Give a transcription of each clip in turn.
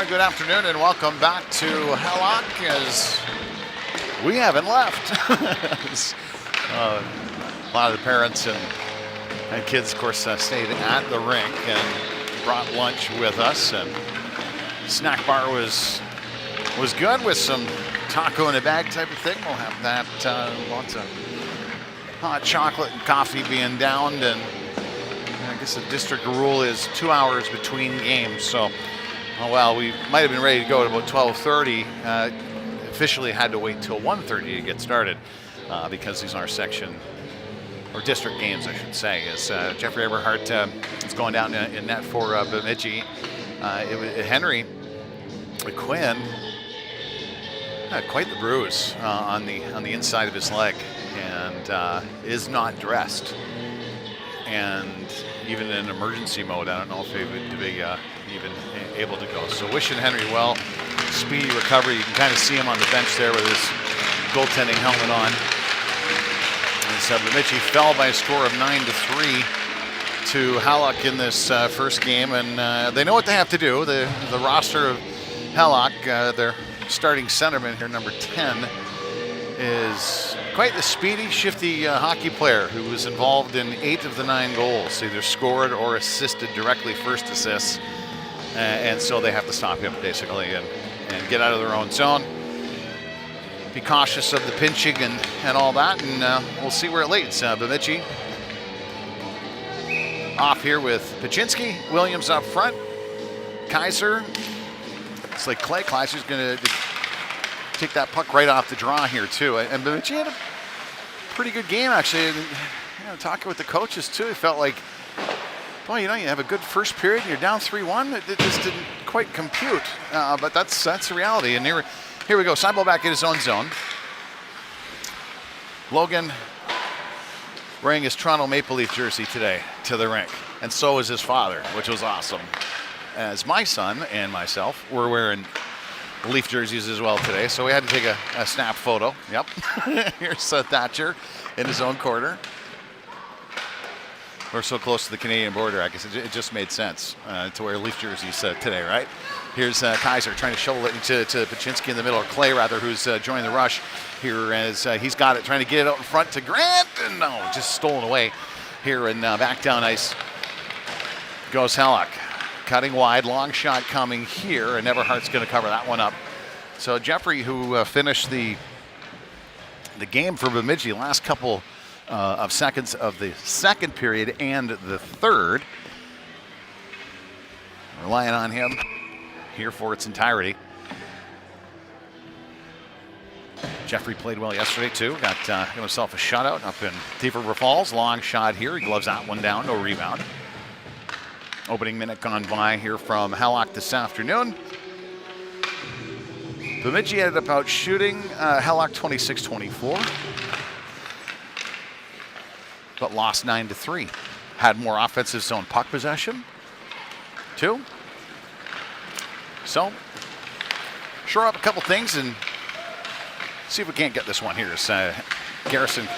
right, good afternoon and welcome back to Hallock as we haven't left. A lot of the parents and kids, of course, stayed at the rink and brought lunch with us. And snack bar was good with some taco in a bag type of thing. We'll have that, lots of hot chocolate and coffee being downed. And I guess the district rule is 2 hours between games. So, well, we might have been ready to go at about 12:30. Officially had to wait till 1:30 to get started because these are section or district games, I should say. As Jeffrey Eberhardt is going down in net for Bemidji. Henry Quinn had quite the bruise on the inside of his leg and is not dressed. And even in emergency mode, I don't know if he would be even able to go. So wishing Henry well, speedy recovery. You can kind of see him on the bench there with his goaltending helmet on. And Bemidji fell by a score of 9-3 to Hallock in this first game, and they know what they have to do. The roster of Hallock, their starting centerman here, number 10, is quite the speedy, shifty hockey player who was involved in 8 of the 9 goals, either scored or assisted directly, first assists. And so they have to stop him, basically, and get out of their own zone. Be cautious of the pinching and all that, and we'll see where it leads. Bemidji off here with Paczynski, Williams up front, Kaiser. It's like Kaiser's going to take that puck right off the draw here, too. And Bemidji had a pretty good game, actually. And, talking with the coaches, too, it felt like, boy, you have a good first period, you're down 3-1. It just didn't quite compute, but that's the reality. And here we go, Seibel back in his own zone. Logan wearing his Toronto Maple Leaf jersey today to the rink, and so is his father, which was awesome. As my son and myself were wearing Leaf jerseys as well today, so we had to take a snap photo. Yep, here's Thatcher in his own corner. We're so close to the Canadian border, I guess it just made sense to wear Leaf jerseys today, right? Here's Kaiser trying to shovel it to Paczynski in the middle, or Clay rather, who's joining the rush here as he's got it, trying to get it out in front to Grant, and no, just stolen away here, and back down ice goes Hallock. Cutting wide, long shot coming here, and Everhart's going to cover that one up. So Jeffrey, who finished the game for Bemidji last couple of seconds of the second period and the third, relying on him here for its entirety. Jeffrey played well yesterday too. Got himself a shutout up in Thief River Falls. Long shot here. He gloves that one down. No rebound. Opening minute gone by here from Hallock this afternoon. Bemidji ended up out shooting Hallock 26-24. But lost 9-3. Had more offensive zone puck possession, too. So, shore up a couple things and see if we can't get this one here. So, Garrison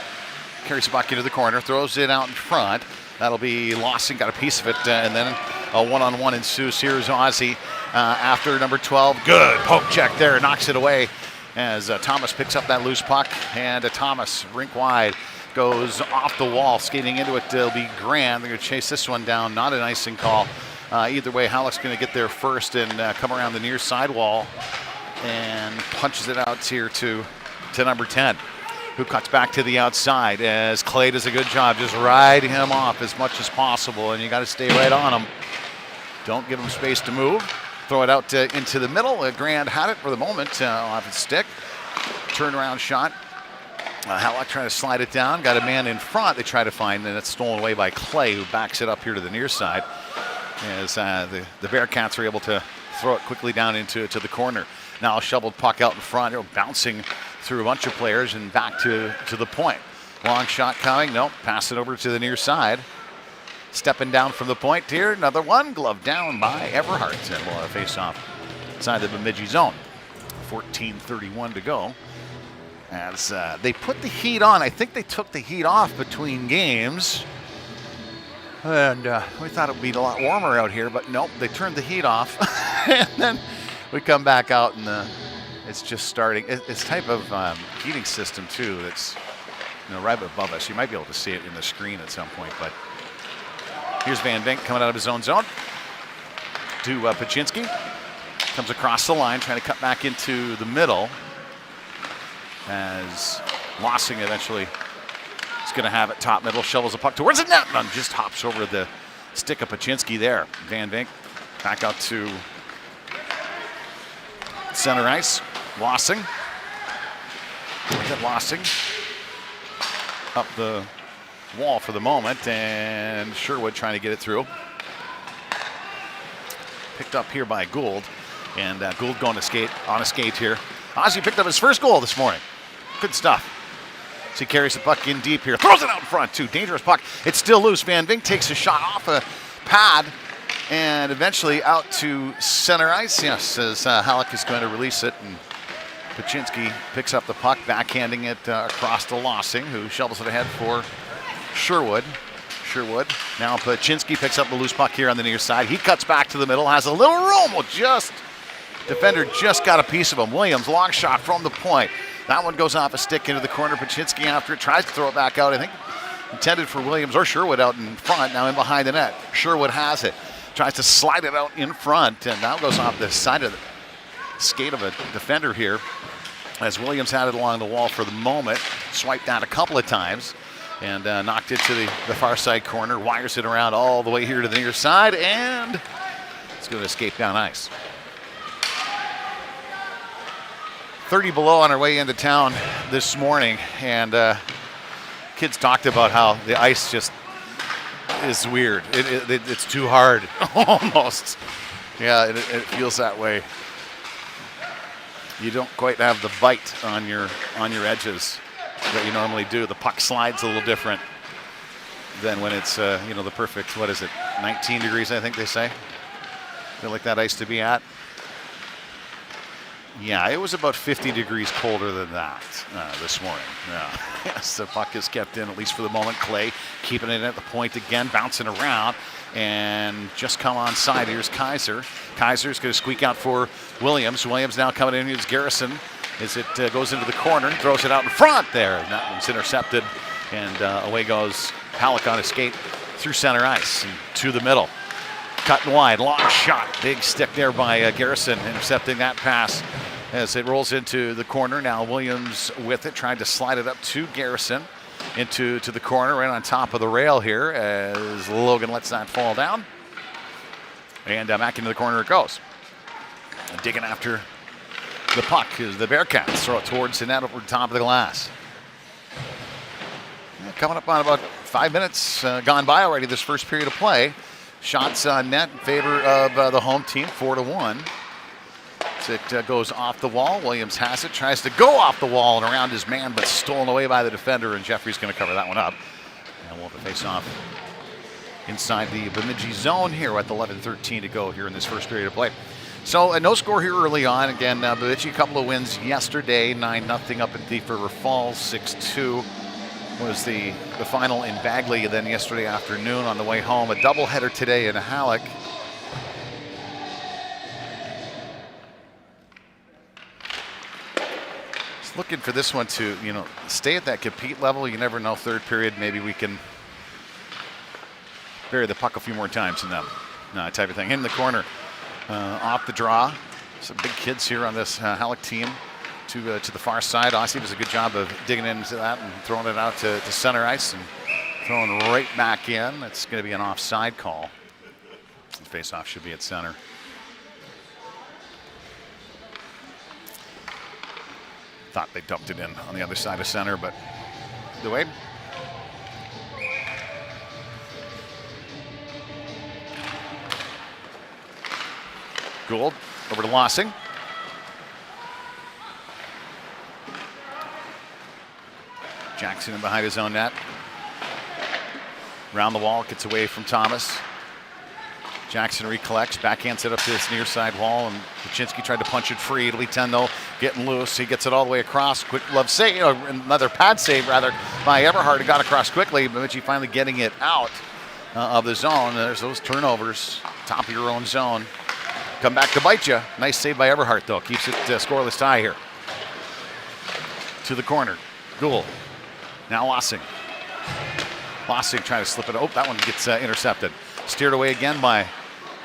carries the puck into the corner, throws it out in front. That'll be Lawson, got a piece of it, and then a one-on-one ensues. Here's Ozzy after number 12. Good poke check there, knocks it away as Thomas picks up that loose puck, and Thomas, rink wide, goes off the wall, skating into it. It'll be Grant. They're going to chase this one down. Not an icing call. Either way, Hallock's going to get there first and come around the near sidewall and punches it out here to number 10, who cuts back to the outside as Clay does a good job. Just ride him off as much as possible, and you got to stay right on him. Don't give him space to move. Throw it out into the middle. Grant had it for the moment off his stick. Turnaround shot. Hallock trying to slide it down. Got a man in front they try to find, and it's stolen away by Clay, who backs it up here to the near side as the Bearcats are able to throw it quickly down into the corner. Now a shoveled puck out in front, bouncing through a bunch of players and back to the point. Long shot coming. Nope, pass it over to the near side. Stepping down from the point here. Another one. Glove down by Everhart. And we'll have a face-off inside the Bemidji zone. 14:31 to go. As they put the heat on. I think they took the heat off between games. And we thought it would be a lot warmer out here, but nope, they turned the heat off. And then We come back out and it's just starting. It's type of heating system too that's right above us. You might be able to see it in the screen at some point. But here's Van Vink coming out of his own zone to Paczynski. Comes across the line, trying to cut back into the middle as Lossing eventually is going to have it top middle, shovels the puck towards the net, and just hops over the stick of Paczynski there. Van Vink back out to center ice. Lossing. Lossing up the wall for the moment, and Sherwood trying to get it through. Picked up here by Gould, and Gould going to skate on a skate here. Ozzy picked up his first goal this morning. Good stuff. So he carries the puck in deep here, throws it out in front too. Dangerous puck. It's still loose. Van Vink takes a shot off a pad and eventually out to center ice. Yes, as Hallock is going to release it, and Paczynski picks up the puck, backhanding it across to Lossing, who shovels it ahead for Sherwood. Sherwood. Now Paczynski picks up the loose puck here on the near side. He cuts back to the middle, has a little room. Well, defender just got a piece of him. Williams, long shot from the point. That one goes off a stick into the corner. Paczynski after it tries to throw it back out. I think intended for Williams or Sherwood out in front, now in behind the net. Sherwood has it. Tries to slide it out in front, and now goes off the side of the skate of a defender here as Williams had it along the wall for the moment. Swiped out a couple of times and knocked it to the far side corner. Wires it around all the way here to the near side, and it's going to escape down ice. 30 below on our way into town this morning, and kids talked about how the ice just is weird. It's too hard, almost. Yeah, it feels that way. You don't quite have the bite on your edges that you normally do. The puck slides a little different than when it's the perfect, 19 degrees, I think they say. Feel like that ice to be at. Yeah, it was about 50 degrees colder than that this morning. Yeah. Yes, the puck is kept in, at least for the moment. Clay keeping it at the point again, bouncing around, and just come on side. Here's Kaiser. Kaiser's going to squeak out for Williams. Williams now coming in. Here's Garrison as it goes into the corner, throws it out in front there. And that one's intercepted, and away goes Hallock on a skate through center ice and to the middle. Cut and wide, long shot, big stick there by Garrison, intercepting that pass as it rolls into the corner. Now Williams with it, trying to slide it up to Garrison into the corner, right on top of the rail here as Logan lets that fall down. And back into the corner it goes. Digging after the puck as the Bearcats throw it towards the net over the top of the glass. Coming up on about 5 minutes gone by already this first period of play. Shots on net in favor of the home team, 4-1. It goes off the wall. Williams has it, tries to go off the wall and around his man, but stolen away by the defender, and Jeffrey's going to cover that one up. And we'll have a face-off inside the Bemidji zone here with 11:13 to go here in this first period of play. So no score here early on. Again, Bemidji, a couple of wins yesterday, 9-0 up in Thief River Falls, 6-2. Was the final in Bagley, then yesterday afternoon on the way home. A doubleheader today in Hallock. Just looking for this one to, stay at that compete level. You never know, third period, maybe we can bury the puck a few more times in them. Type of thing. In the corner, off the draw. Some big kids here on this Hallock team. To the far side. Aussie does a good job of digging into that and throwing it out to center ice and throwing right back in. That's going to be an offside call. The face-off should be at center. Thought they dumped it in on the other side of center, but the way. Gould over to Lossing. Jackson in behind his own net. Round the wall, gets away from Thomas. Jackson recollects, backhands it up to this near side wall, and Paczynski tried to punch it free. It'll be 10 though, getting loose. He gets it all the way across. Quick glove save, another pad save rather by Everhart. It got across quickly, but finally getting it out of the zone. There's those turnovers, top of your own zone. come back to bite you. Nice save by Everhart, though. Keeps it scoreless tie here. To the corner. Gould. Now Lossing. Lossing trying to slip it. Oh, that one gets intercepted. Steered away again by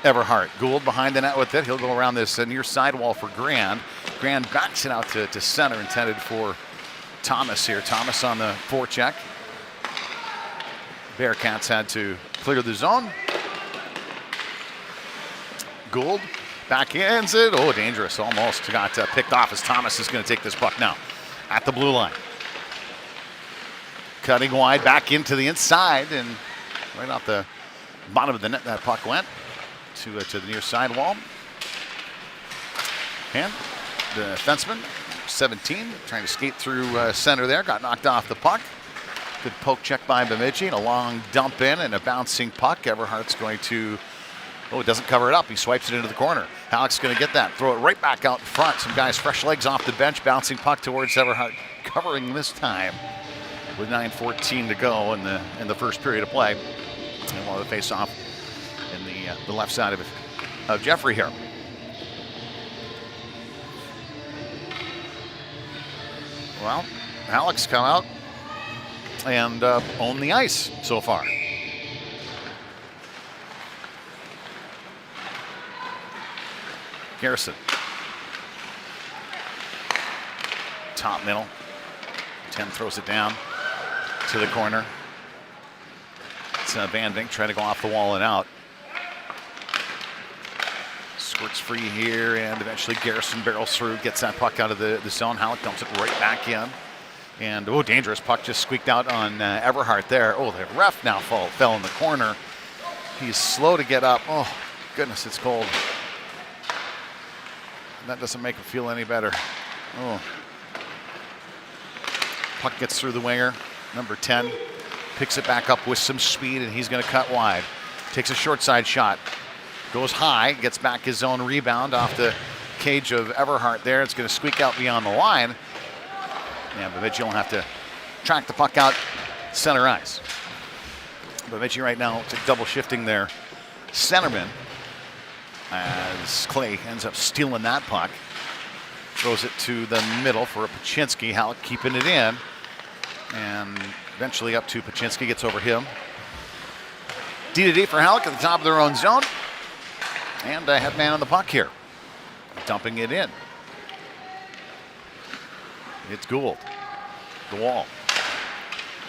Everhart. Gould behind the net with it. He'll go around this near sidewall for Grand. Grand backs it out to center, intended for Thomas here. Thomas on the forecheck. Bearcats had to clear the zone. Gould backhands it. Oh, dangerous. Almost got picked off as Thomas is going to take this puck now at the blue line. Cutting wide back into the inside, and right off the bottom of the net that puck went to the near sidewall. And the defenseman, 17, trying to skate through center there, got knocked off the puck. Good poke check by Bemidji, and a long dump in and a bouncing puck. Everhart's going to, oh, it doesn't cover it up. He swipes it into the corner. Hallock's going to get that, throw it right back out in front. Some guys, fresh legs off the bench, bouncing puck towards Everhart, covering this time with 9:14 to go in the first period of play. And we'll have a face-off in the left side of Jeffrey here. Well, Hallock's come out and own the ice so far. Garrison. Top middle. 10 throws it down to the corner. It's Van Vink trying to go off the wall and out. Squirts free here, and eventually Garrison barrels through, gets that puck out of the zone. Hallock dumps it right back in. And, oh, dangerous puck just squeaked out on Everhart there. Oh, the ref now fell in the corner. He's slow to get up. Oh, goodness, it's cold. That doesn't make him feel any better. Oh. Puck gets through the winger, number 10. Picks it back up with some speed, and he's going to cut wide. Takes a short side shot. Goes high, gets back his own rebound off the cage of Everhart there. It's going to squeak out beyond the line. Yeah, Bemidji will have to track the puck out center ice. Bemidji right now double shifting their centerman as Clay ends up stealing that puck. Throws it to the middle for Paczynski. Hallock keeping it in. And eventually up to Paczynski, gets over him. D-to-D for Hallock at the top of their own zone. And a headman on the puck here. Dumping it in. It's Gould. The wall.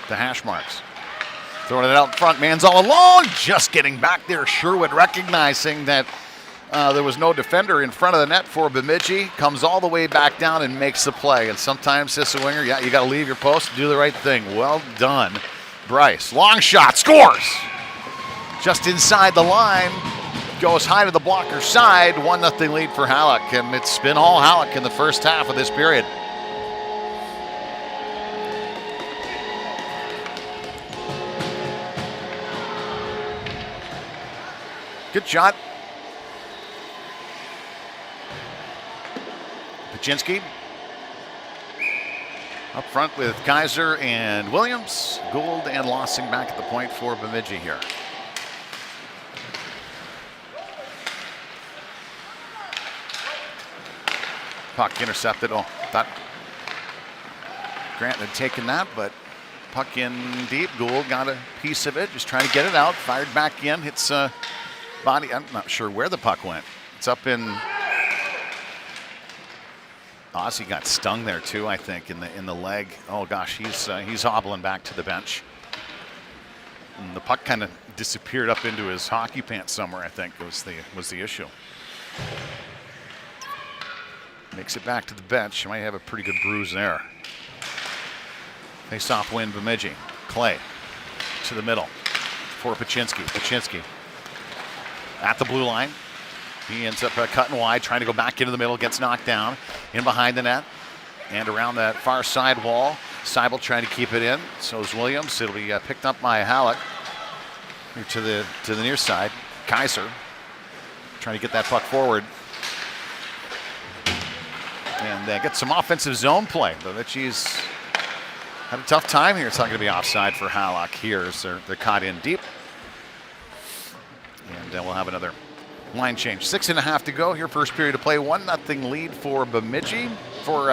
The hash marks. Throwing it out in front. Man's all alone. Just getting back there. Sherwood recognizing that there was no defender in front of the net for Bemidji. Comes all the way back down and makes the play. And sometimes as a winger, yeah, you got to leave your post, do the right thing. Well done, Bryce. Long shot. Scores! Just inside the line. Goes high to the blocker's side. 1-0 lead for Hallock. And it's been all Hallock in the first half of this period. Good shot. Paczynski up front with Kaiser and Williams. Gould and Lossing back at the point for Bemidji here. Puck intercepted. Oh, thought Grant had taken that, but puck in deep. Gould got a piece of it, just trying to get it out. Fired back in, hits body. I'm not sure where the puck went. It's up in. Ozzy got stung there too, I think, in the leg. Oh gosh, he's hobbling back to the bench. And the puck kind of disappeared up into his hockey pants somewhere, I think was the issue. Makes it back to the bench. Might have a pretty good bruise there. Face-off win, Bemidji. Clay to the middle for Paczynski. Paczynski at the blue line. He ends up cutting wide, trying to go back into the middle, gets knocked down, in behind the net, and around that far side wall. Seibel trying to keep it in. So is Williams. It'll be picked up by Hallock here to the near side. Kaiser trying to get that puck forward. And get some offensive zone play. Bemidji's had a tough time here. It's not going to be offside for Hallock here as they're caught in deep. And we'll have another Line change. 6.5 to go here. First period of play. 1-0 lead for Bemidji. For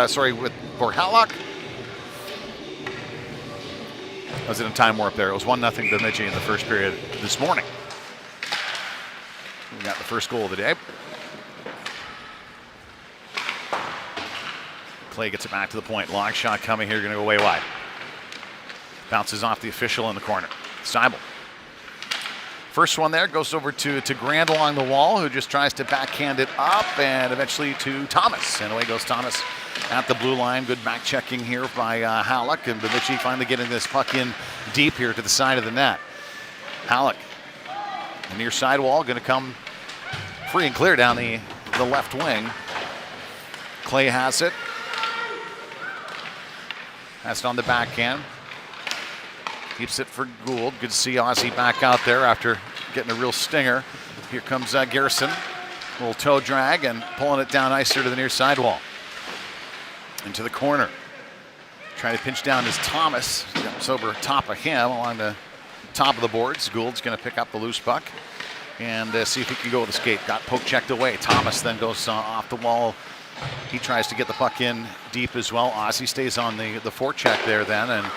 Hallock. I was in a time warp there. It was 1-0 Bemidji in the first period this morning. We got the first goal of the day. Clay gets it back to the point. Long shot coming here, going to go way wide. Bounces off the official in the corner. Seibel. First one there goes over to Grand along the wall, who just tries to backhand it up, and eventually to Thomas. And away goes Thomas at the blue line. Good back checking here by Hallock, and Bemidji finally getting this puck in deep here to the side of the net. Hallock, the near side wall, going to come free and clear down the left wing. Clay has it. Has it on the backhand. Keeps it for Gould. Good to see Ozzy back out there after getting a real stinger. Here comes Garrison. A little toe drag and pulling it down ice here to the near sidewall. Into the corner. Trying to pinch down is Thomas. Jumps over top of him along the top of the boards. Gould's going to pick up the loose puck and see if he can go with the skate. Got poke checked away. Thomas then goes off the wall. He tries to get the puck in deep as well. Ozzy stays on the forecheck there then, and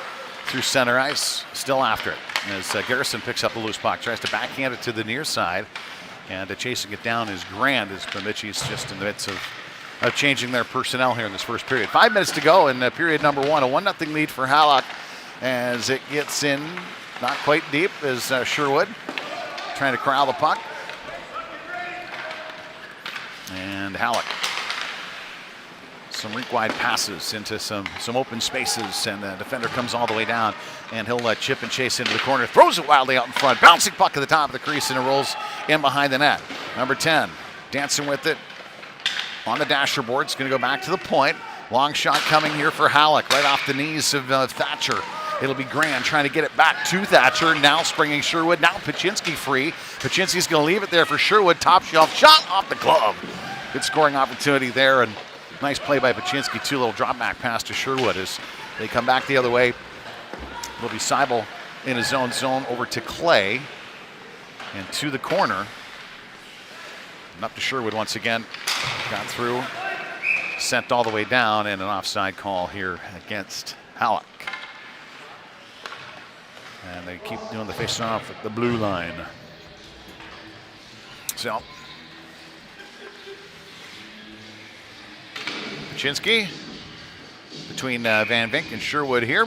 through center ice, still after it. As Garrison picks up the loose puck, tries to backhand it to the near side, and chasing it down is Grand, as Bemidji's just in the midst of changing their personnel here in this first period. 5 minutes to go in period number one. A 1-0 lead for Hallock as it gets in, not quite deep, as Sherwood trying to corral the puck. And Hallock. Some rink-wide passes into some open spaces, and the defender comes all the way down, and he'll chip and chase into the corner, throws it wildly out in front, bouncing puck at the top of the crease, and it rolls in behind the net. Number 10, dancing with it on the dasher board. It's going to go back to the point. Long shot coming here for Hallock, right off the knees of Thatcher. It'll be Grand trying to get it back to Thatcher, now springing Sherwood, now Paczynski free. Paczynski's going to leave it there for Sherwood, top shelf shot off the glove. Good scoring opportunity there, and nice play by Paczynski. Two little drop back pass to Sherwood as they come back the other way. It'll be Seibel in his own zone over to Clay and to the corner. And up to Sherwood once again. Got through, sent all the way down, and an offside call here against Hallock. And they keep doing the face-off at the blue line. So Paczynski between Van Vink and Sherwood here.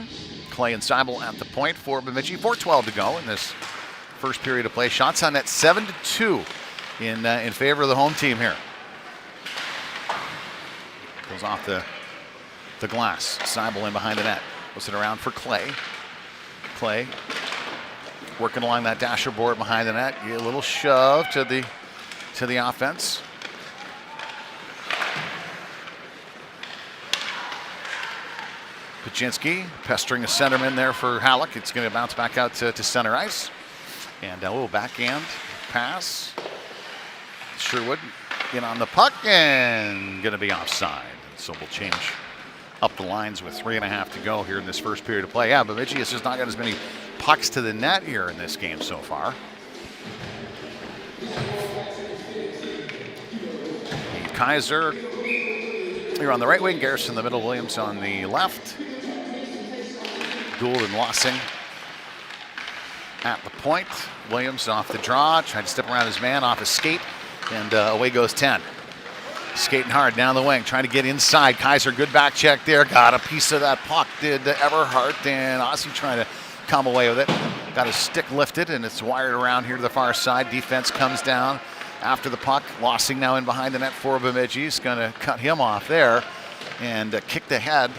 Clay and Seibel at the point for Bemidji. 4:12 to go in this first period of play. Shots on net 7-2 in favor of the home team here. Goes off the glass. Seibel in behind the net. Puts it around for Clay. Clay working along that dasher board behind the net. Get a little shove to the offense. Paczynski pestering a centerman there for Hallock. It's going to bounce back out to center ice. And a little backhand pass. Sherwood in on the puck and going to be offside. So we'll change up the lines with 3.5 to go here in this first period of play. Yeah, Bemidji has just not got as many pucks to the net here in this game so far. Kaiser here on the right wing, Garrison in the middle, Williams on the left. Gould and Lossing at the point. Williams off the draw, trying to step around his man off his skate, and away goes 10. Skating hard down the wing, trying to get inside. Kaiser, good back check there. Got a piece of that puck, did Everhart, and Ozzy trying to come away with it. Got his stick lifted, and it's wired around here to the far side. Defense comes down after the puck. Lossing now in behind the net for Bemidji. He's going to cut him off there and kick the head.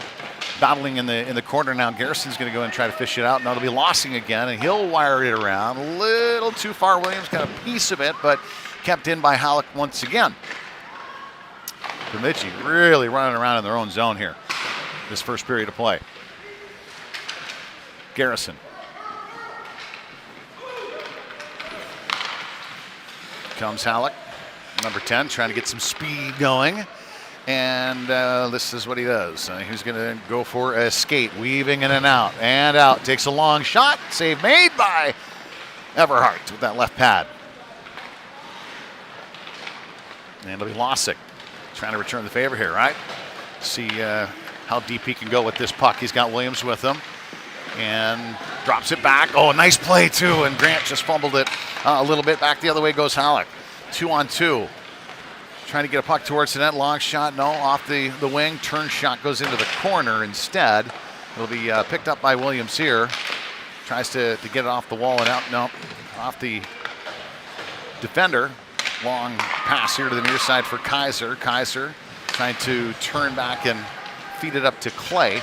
Battling in the corner now. Garrison's going to go and try to fish it out. Now it'll be Lossing again, and he'll wire it around. A little too far. Williams got a piece of it, but kept in by Hallock once again. Bemidji really running around in their own zone here this first period of play. Garrison. Comes Hallock, number 10, trying to get some speed going. And this is what he does. He's going to go for a skate, weaving in and out. And out. Takes a long shot. Save made by Everhart with that left pad. And it'll be Lossick trying to return the favor here, right? See how deep he can go with this puck. He's got Williams with him and drops it back. Oh, nice play too, and Grant just fumbled it a little bit. Back the other way goes Hallock. 2-on-2. Trying to get a puck towards the net. Long shot, no, off the wing. Turn shot goes into the corner instead. It'll be picked up by Williams here. Tries to get it off the wall and out. No, off the defender. Long pass here to the near side for Kaiser. Kaiser trying to turn back and feed it up to Clay.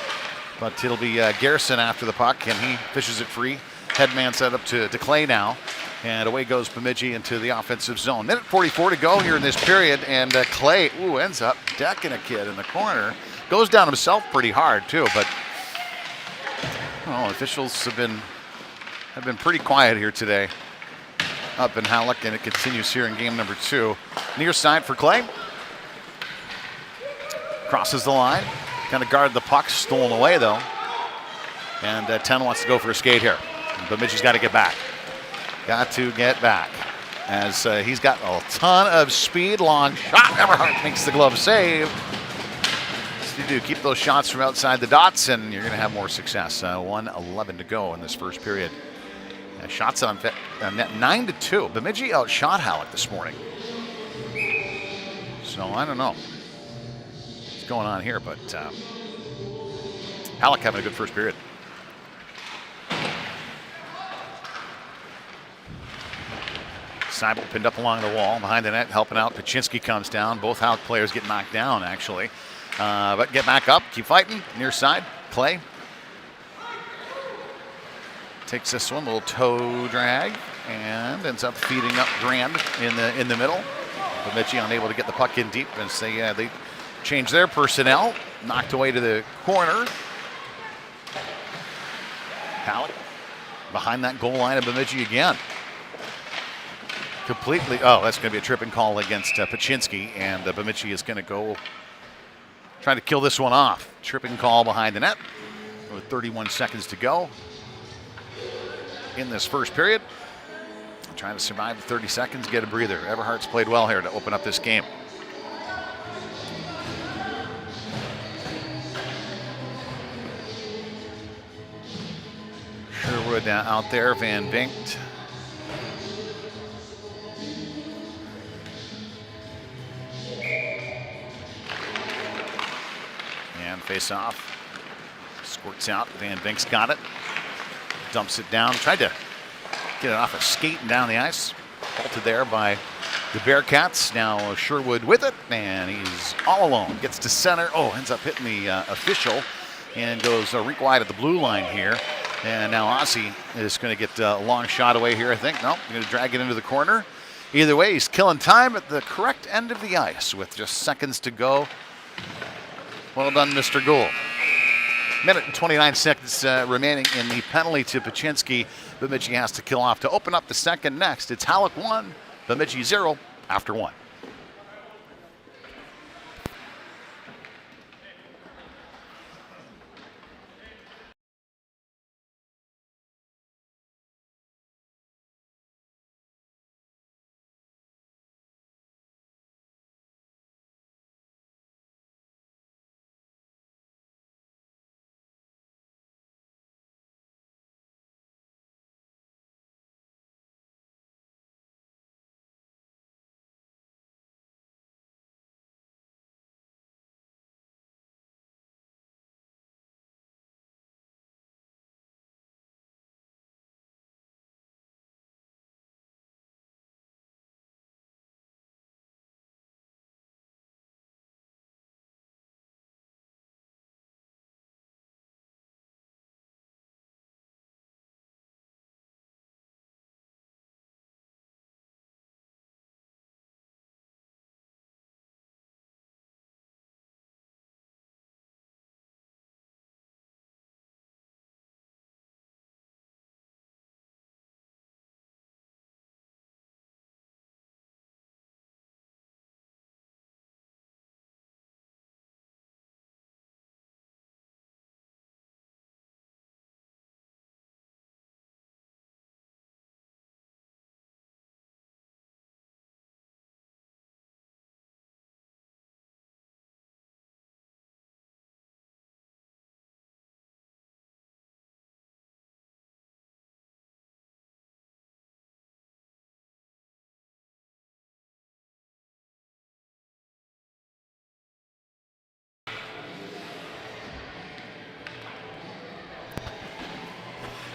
But it'll be Garrison after the puck, and he fishes it free. Headman set up to Clay now. And away goes Bemidji into the offensive zone. Minute 44 to go here in this period, and Clay ends up decking a kid in the corner. Goes down himself pretty hard too, but officials have been pretty quiet here today up in Hallock, and it continues here in game number 2. Near side for Clay. Crosses the line. Kind of guard the puck. Stolen away though. And 10 wants to go for a skate here. Bemidji's got to get back. Got to get back. As he's got a ton of speed. Long shot. Everhart makes the glove save. You do keep those shots from outside the dots, and you're going to have more success. 1:11 to go in this first period. Shots on net 9-2. Bemidji outshot Hallock this morning. So I don't know what's going on here, but Hallock having a good first period. Seibel pinned up along the wall behind the net, helping out. Paczynski comes down. Both Hallock players get knocked down, actually. But get back up, keep fighting. Near side, Clay. Takes this one, little toe drag, and ends up feeding up Grand in the middle. Bemidji unable to get the puck in deep, and they change their personnel. Knocked away to the corner. Hallock behind that goal line of Bemidji again. Completely, that's going to be a tripping call against Paczynski, and Bemidji is going to go trying to kill this one off. Tripping call behind the net with 31 seconds to go in this first period. Trying to survive the 30 seconds, get a breather. Everhart's played well here to open up this game. Sherwood out there, Van Vinkt. And face off. Squirts out. Van Vinkt's got it. Dumps it down. Tried to get it off a skate and down the ice. Halted there by the Bearcats. Now Sherwood with it, and he's all alone. Gets to center. Ends up hitting the official and goes rink wide at the blue line here. And now Aussie is going to get a long shot away here, I think. Nope, going to drag it into the corner. Either way, he's killing time at the correct end of the ice with just seconds to go. Well done, Mr. Gould. Minute and 29 seconds remaining in the penalty to Paczynski. Bemidji has to kill off to open up the second next. It's Hallock 1, Bemidji 0 after 1.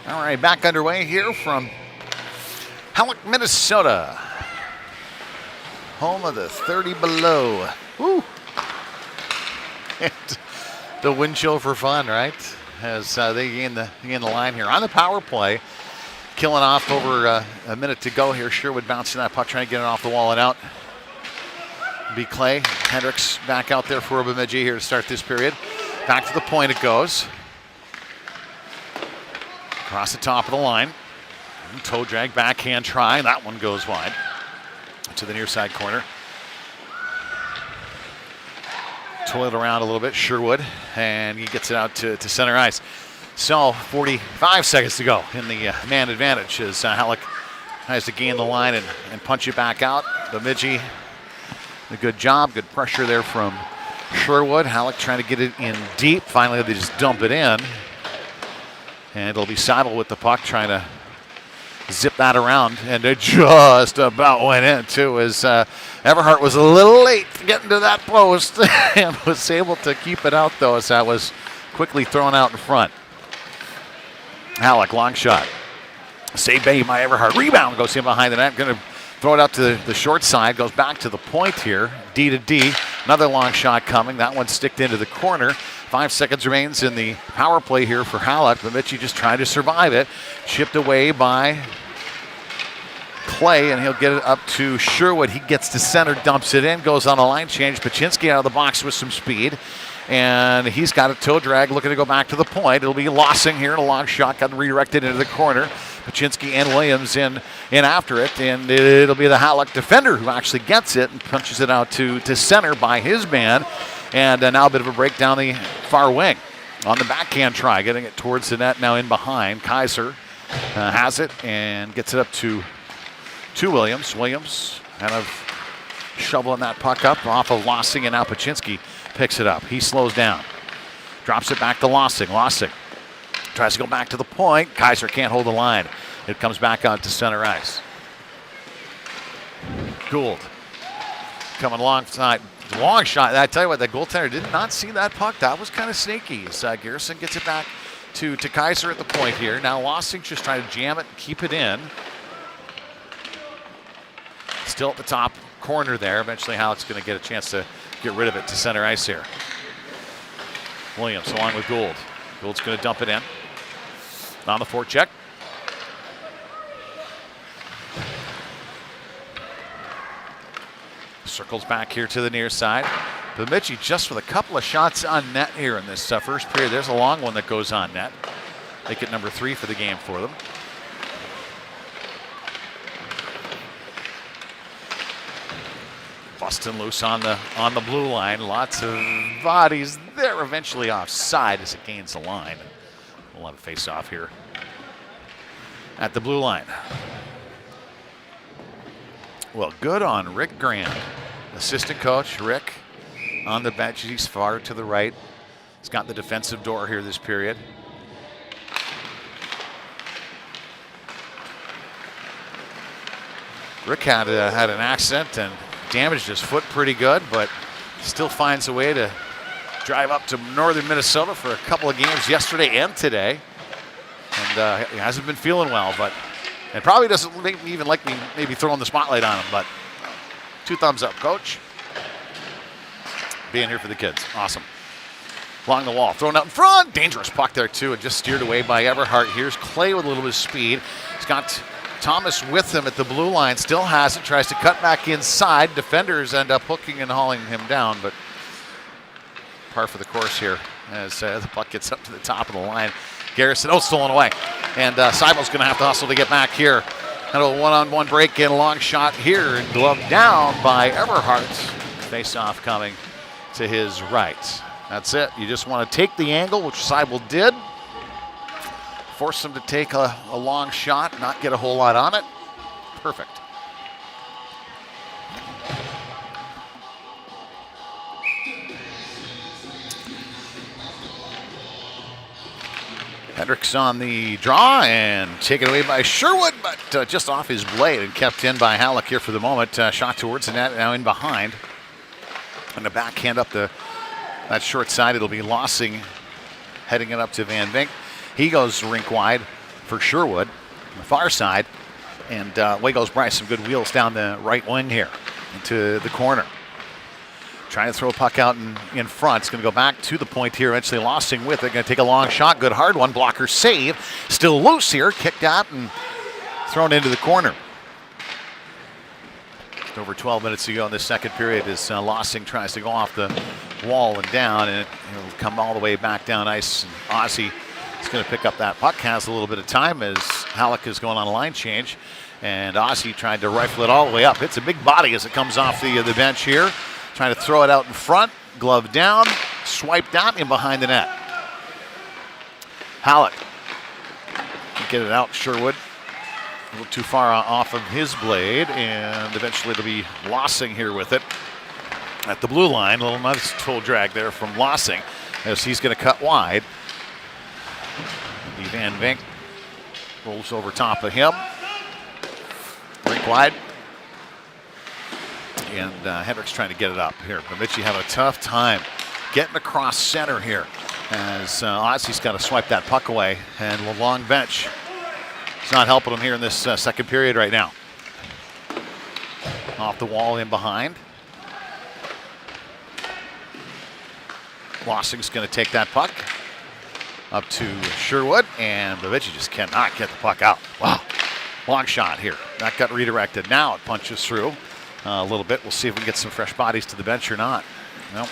All right, back underway here from Hallock, Minnesota. Home of the 30 below. Woo! And the wind chill for fun, right? As they gain the line here on the power play. Killing off over a minute to go here. Sherwood bouncing that puck, trying to get it off the wall and out. Be Clay. Hendricks back out there for Bemidji here to start this period. Back to the point it goes. Across the top of the line. Toe drag, backhand try. That one goes wide to the near side corner. Toil it around a little bit, Sherwood, and he gets it out to center ice. So 45 seconds to go in the man advantage as Hallock has to gain the line and punch it back out. Bemidji, a good job, good pressure there from Sherwood. Hallock trying to get it in deep. Finally, they just dump it in. And it'll be Seibel with the puck trying to zip that around. And it just about went in, too, as Everhart was a little late getting to that post and was able to keep it out, though, as that was quickly thrown out in front. Hallock, long shot. Save made by Everhart. Rebound goes in behind the net. Going to throw it out to the short side. Goes back to the point here. D to D. Another long shot coming. That one sticked into the corner. 5 seconds remains in the power play here for Hallock. Bemidji just trying to survive it. Chipped away by Clay, and he'll get it up to Sherwood. He gets to center, dumps it in, goes on a line change. Paczynski out of the box with some speed. And he's got a toe drag looking to go back to the point. It'll be Lossing here, and a long shot got redirected into the corner. Paczynski and Williams in after it, and it'll be the Hallock defender who actually gets it and punches it out to center by his man. And now a bit of a break down the far wing on the backhand try, getting it towards the net now in behind. Kaiser has it and gets it up to Williams. Williams kind of shoveling that puck up off of Lossing, and now Paczynski picks it up. He slows down. Drops it back to Lossing. Lossing tries to go back to the point. Kaiser can't hold the line. It comes back out to center ice. Gould coming alongside. Long shot. I tell you what, the goaltender did not see that puck. That was kind of sneaky. So Garrison gets it back to Kaiser at the point here. Now Lossing just trying to jam it and keep it in. Still at the top corner there. Eventually Hallock's going to get a chance to get rid of it to center ice here. Williams along with Gould. Gould's going to dump it in. On the forecheck. Circles back here to the near side. Bemidji just with a couple of shots on net here in this first period. There's a long one that goes on net. Make it number 3 for the game for them. Busting loose on the blue line. Lots of bodies there. Eventually offside as it gains the line. We'll have a face-off here at the blue line. Well, good on Rick Grant. Assistant coach, Rick, on the bench. He's far to the right. He's got the defensive door here this period. Rick had an accident and damaged his foot pretty good, but still finds a way to drive up to northern Minnesota for a couple of games yesterday and today. And he hasn't been feeling well, but and probably doesn't even like me maybe throwing the spotlight on him, but 2 thumbs up, coach. Being here for the kids. Awesome. Along the wall, thrown out in front. Dangerous puck there, too, and just steered away by Everhart. Here's Clay with a little bit of speed. He's got Thomas with him at the blue line. Still has it. Tries to cut back inside. Defenders end up hooking and hauling him down, but par for the course here as the puck gets up to the top of the line. Garrison, stolen away. And Seibel's going to have to hustle to get back here. And a one-on-one break in, long shot here. And gloved down by Everhart. Face-off coming to his right. That's it. You just want to take the angle, which Seibel did. Force him to take a long shot, not get a whole lot on it. Perfect. Hendricks on the draw and taken away by Sherwood, but just off his blade and kept in by Hallock here for the moment. Shot towards the net, now in behind. And the backhand up that short side, it'll be Lossing heading it up to Van Vink. He goes rink wide. for Sherwood on the far side. And away goes Bryce. Some good wheels down the right wing here into the corner. Trying to throw a puck out in front. It's going to go back to the point here. Eventually Lossing with it. Going to take a long shot. Good hard one. Blocker save. Still loose here. Kicked out and thrown into the corner. Just over 12 minutes to go in this second period as Lossing tries to go off the wall and down. And it'll come all the way back down ice. And Ozzy is going to pick up that puck. Has a little bit of time as Hallock is going on a line change. And Ozzy tried to rifle it all the way up. It's a big body as it comes off the bench here. Trying to throw it out in front, glove down, swiped out and behind the net. Hallock get it out. Sherwood a little too far off of his blade, and eventually it'll be Lossing here with it at the blue line. A little nice toe drag there from Lossing as he's going to cut wide. Van Vink rolls over top of him. Rink wide. And Hendricks trying to get it up here. Bemidji having a tough time getting across center here as Ozzy's got to swipe that puck away. And the long bench is not helping him here in this second period right now. Off the wall in behind. Lossing's going to take that puck up to Sherwood. And Bemidji just cannot get the puck out. Wow. Long shot here. That got redirected. Now it punches through. A little bit. We'll see if we can get some fresh bodies to the bench or not. Nope.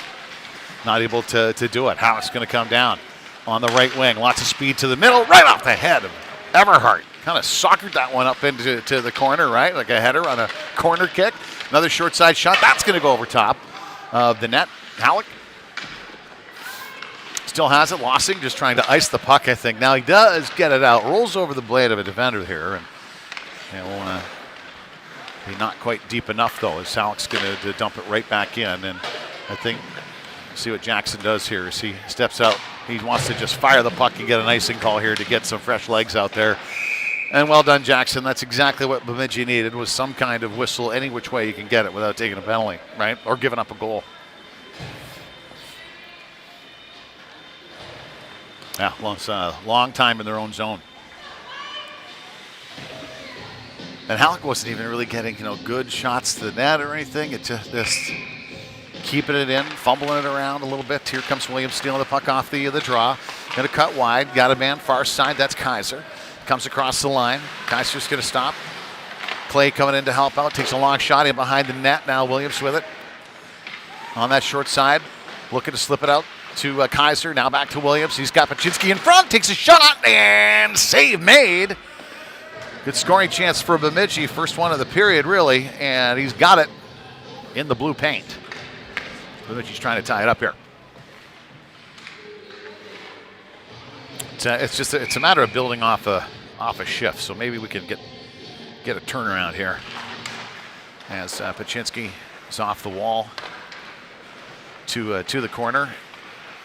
Not able to do it. Hallock's going to come down on the right wing. Lots of speed to the middle. Right off the head of Everhart. Kind of soccered that one up into the corner, right? Like a header on a corner kick. Another short side shot. That's going to go over top of the net. Hallock still has it. Lossing just trying to ice the puck, I think. Now he does get it out. Rolls over the blade of a defender here. And he'll be not quite deep enough, though, as Hallock's going to dump it right back in. And I think, see what Jackson does here as he steps out. He wants to just fire the puck and get an icing call here to get some fresh legs out there. And well done, Jackson. That's exactly what Bemidji needed, was some kind of whistle any which way you can get it without taking a penalty, right? Or giving up a goal. Yeah, long time in their own zone. And Hallock wasn't even really getting, good shots to the net or anything. It just keeping it in, fumbling it around a little bit. Here comes Williams stealing the puck off the draw. Going to cut wide. Got a man far side. That's Kaiser. Comes across the line. Kaiser's going to stop. Clay coming in to help out. Takes a long shot in behind the net. Now Williams with it. On that short side. Looking to slip it out to Kaiser. Now back to Williams. He's got Paczynski in front. Takes a shot and save made. Good scoring chance for Bemidji. First one of the period, really. And he's got it in the blue paint. Bemidji's trying to tie it up here. It's a matter of building off a shift. So maybe we can get a turnaround here. As Paczynski is off the wall to the corner.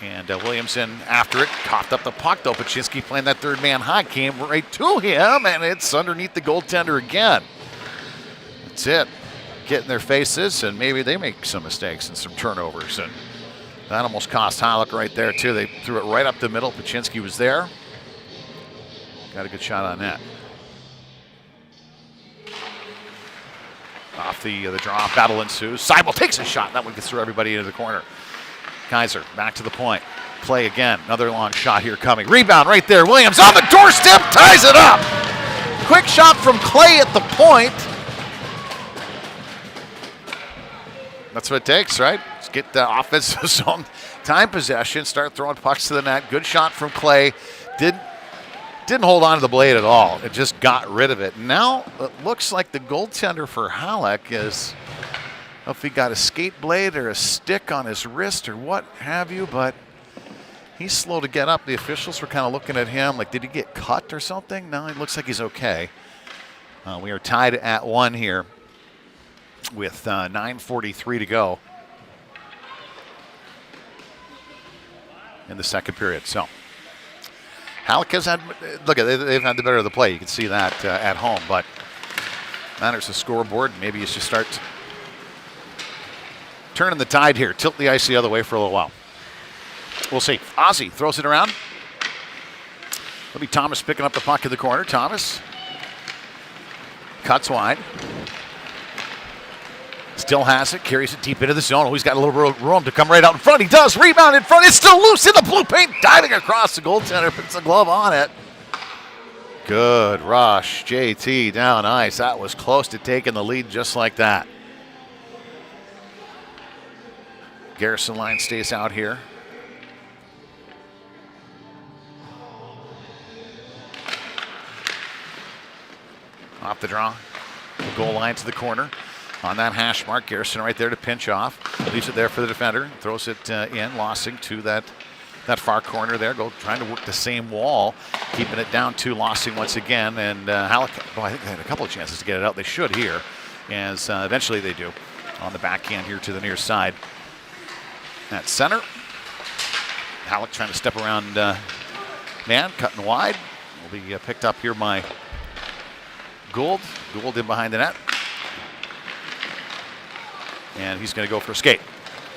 And Williamson after it, coughed up the puck though. Paczynski playing that third man high, came right to him, and it's underneath the goaltender again. That's it. Get in their faces, and maybe they make some mistakes and some turnovers. And that almost cost Hallock right there too. They threw it right up the middle. Paczynski was there. Got a good shot on that. Off the draw, battle ensues. Seibel takes a shot. That one gets through everybody into the corner. Kaiser back to the point. Play again. Another long shot here coming. Rebound right there. Williams on the doorstep, ties it up. Quick shot from Clay at the point. That's what it takes, right? Let's get the offensive zone time possession. Start throwing pucks to the net. Good shot from Clay. Didn't hold on to the blade at all. It just got rid of it. Now it looks like the goaltender for Hallock is, I don't know if he got a skate blade or a stick on his wrist or what have you, but he's slow to get up. The officials were kind of looking at him like, did he get cut or something? No, it looks like he's okay. We are tied at 1 here with 9:43 to go in the second period. So Hallock has had, look, they've had the better of the play. You can see that at home, but matters the scoreboard. Maybe you should start turning the tide here. Tilt the ice the other way for a little while. We'll see. Ozzy throws it around. It'll be Thomas picking up the puck in the corner. Thomas cuts wide. Still has it, carries it deep into the zone. Oh, he's got a little room to come right out in front. He does. Rebound in front. It's still loose in the blue paint. Diving across the goaltender. Puts a glove on it. Good rush. JT down ice. That was close to taking the lead just like that. Garrison line stays out here. Off the draw. The goal line to the corner. On that hash mark, Garrison right there to pinch off. Leaves it there for the defender. Throws it in. Lossing to that far corner there. Trying to work the same wall. Keeping it down to Lossing once again. And Hallock, I think they had a couple of chances to get it out. They should here. As eventually they do. On the backhand here to the near side. At center. Hallock trying to step around man. Cutting wide. Will be picked up here by Gould. Gould in behind the net. And he's going to go for a skate.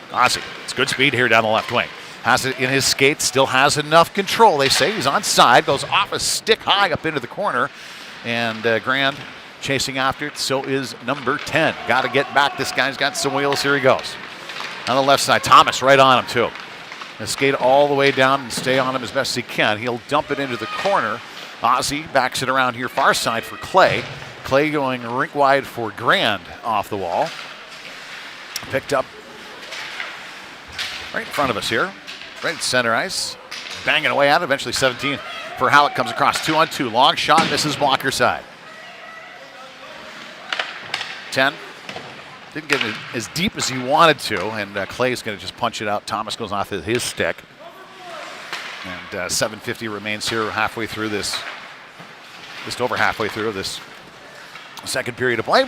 Ozzy, it's good speed here down the left wing. Has it in his skates, still has enough control. They say he's onside, goes off a stick high up into the corner. And Grand chasing after it, so is number 10. Got to get back. This guy's got some wheels. Here he goes. On the left side, Thomas right on him too. And skate all the way down and stay on him as best he can. He'll dump it into the corner. Ozzy backs it around here far side for Clay. Clay going rink wide for Grand off the wall. Picked up right in front of us here. Right at center ice. Banging away at it. Eventually 17 for Hallock comes across 2-on-2. Long shot, misses blocker side. 10. Didn't get it as deep as he wanted to. And Clay's going to just punch it out. Thomas goes off with his stick. And 7:50 remains here halfway through this. Just over halfway through this second period of play.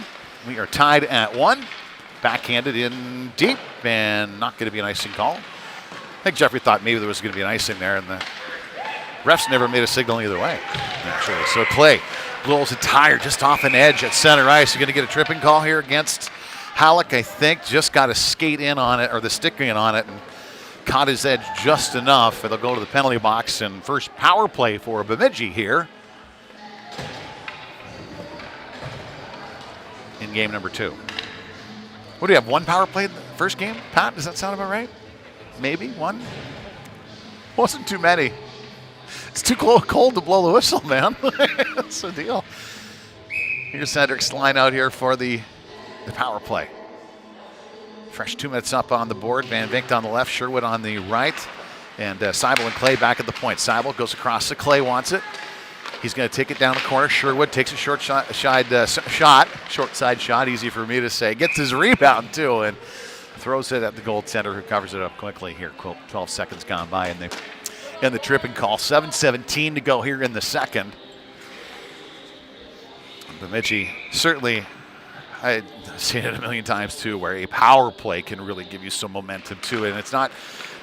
We are tied at 1. Backhanded in deep, and not going to be an icing call. I think Jeffrey thought maybe there was going to be an icing there, and the refs never made a signal either way, actually. So Clay blows a tire just off an edge at center ice. You're going to get a tripping call here against Hallock, I think. Just got a skate in on it, or the stick in on it, and caught his edge just enough. They'll go to the penalty box, and first power play for Bemidji here in game number 2. What do you have, one power play in the first game? Pat, does that sound about right? Maybe one? Wasn't too many. It's too cold to blow the whistle, man. That's the deal. Here's Cedric's line out here for the power play. Fresh 2 minutes up on the board. Van Vinkt on the left, Sherwood on the right. And Seibel and Clay back at the point. Seibel goes across to Clay, wants it. He's going to take it down the corner. Sherwood takes a short side shot, easy for me to say. Gets his rebound, too, and throws it at the goaltender, who covers it up quickly here. 12 seconds gone by in the tripping call. 7:17 to go here in the second. Bemidji, certainly, I've seen it a million times, too, where a power play can really give you some momentum, too. And it's not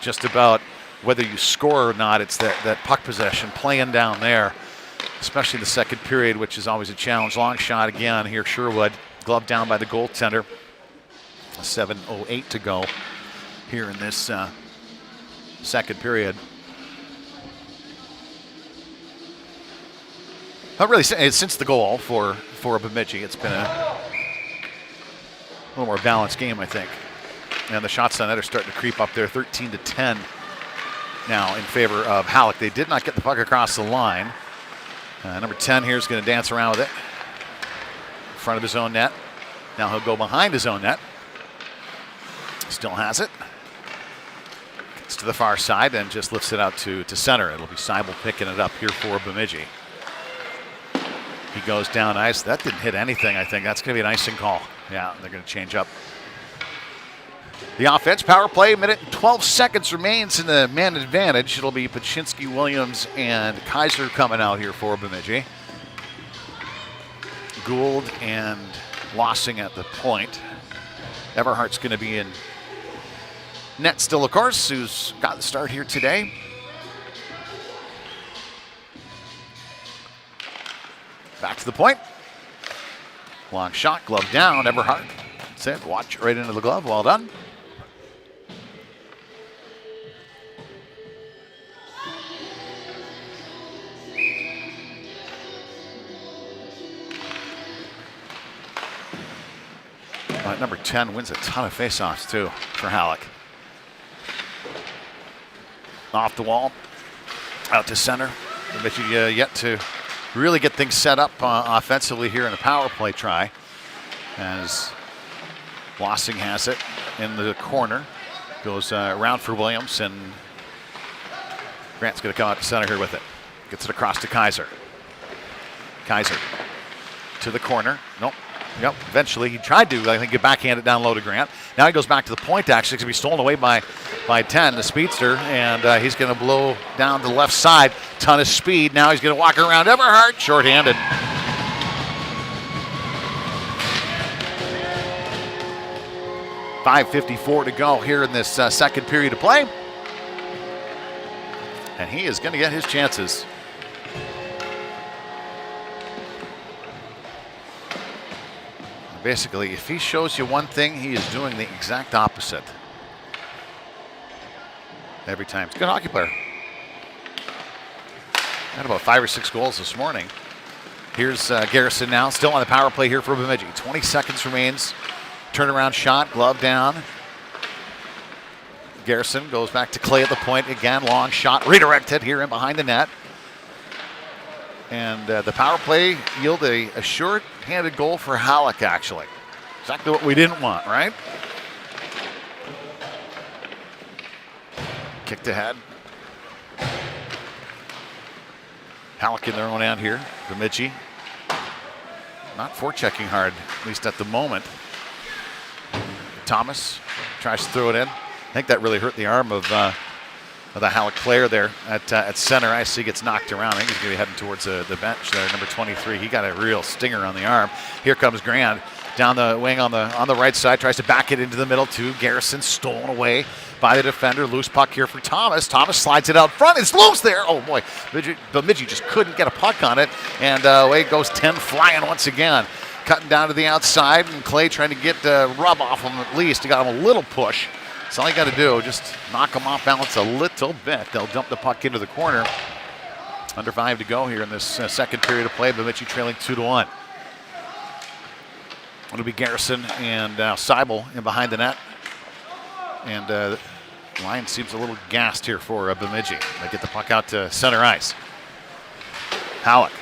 just about whether you score or not. It's that puck possession, playing down there. Especially the second period, which is always a challenge. Long shot again here, Sherwood. Gloved down by the goaltender. 7:08 to go here in this second period. Not really since the goal for Bemidji. It's been a little more balanced game, I think. And the shots on net are starting to creep up there. 13-10 now in favor of Hallock. They did not get the puck across the line. Number 10 here is going to dance around with it. In front of his own net. Now he'll go behind his own net. Still has it. Gets to the far side and just lifts it out to center. It'll be Seibel picking it up here for Bemidji. He goes down ice. That didn't hit anything, I think. That's going to be an icing call. Yeah, they're going to change up the offense. Power play, minute and 12 seconds remains in the man advantage. It'll be Pachinski, Williams, and Kaiser coming out here for Bemidji. Gould and Lossing at the point. Everhart's going to be in net still, of course, who's got the start here today. Back to the point. Long shot, glove down, Everhart. That's it, watch right into the glove, well done. Number 10 wins a ton of faceoffs too for Hallock. Off the wall, out to center. Bemidji yet to really get things set up offensively here in a power play try, as Lossing has it in the corner. Goes around for Williams, and Grant's going to come out to center here with it. Gets it across to Kaiser. Kaiser to the corner. Nope. Yep. Eventually, he tried to, I think, get backhand it down low to Grant. Now he goes back to the point, actually. It's going to be stolen away by 10, the speedster, and he's going to blow down the left side. Ton of speed. Now he's going to walk around Everhart, shorthanded. .554 to go here in this second period of play. And he is going to get his chances. Basically, if he shows you one thing, he is doing the exact opposite every time. He's a good hockey player. Had about 5 or 6 goals this morning. Here's Garrison now, still on the power play here for Bemidji. 20 seconds remains. Turnaround shot, glove down. Garrison goes back to Clay at the point again. Long shot, redirected here in behind the net. And the power play yielded a short-handed goal for Hallock, actually. Exactly what we didn't want, right? Kicked ahead. Hallock in their own end here. Bemidji not forechecking hard, at least at the moment. Thomas tries to throw it in. I think that really hurt the arm of the Hallock player there at center ice. He gets knocked around. I think he's going to be heading towards the bench there, number 23. He got a real stinger on the arm. Here comes Grant down the wing on the right side. Tries to back it into the middle to Garrison. Stolen away by the defender. Loose puck here for Thomas. Thomas slides it out front. It's loose there. Oh, boy. Bemidji just couldn't get a puck on it. And away goes 10 flying once again. Cutting down to the outside. And Clay trying to get rub off him at least. He got him a little push. That's all you got to do, just knock them off balance a little bit. They'll dump the puck into the corner. Under 5 to go here in this second period of play. Bemidji trailing 2-1. It'll be Garrison and Seibel in behind the net. And the line seems a little gassed here for Bemidji. They get the puck out to center ice. Hallock.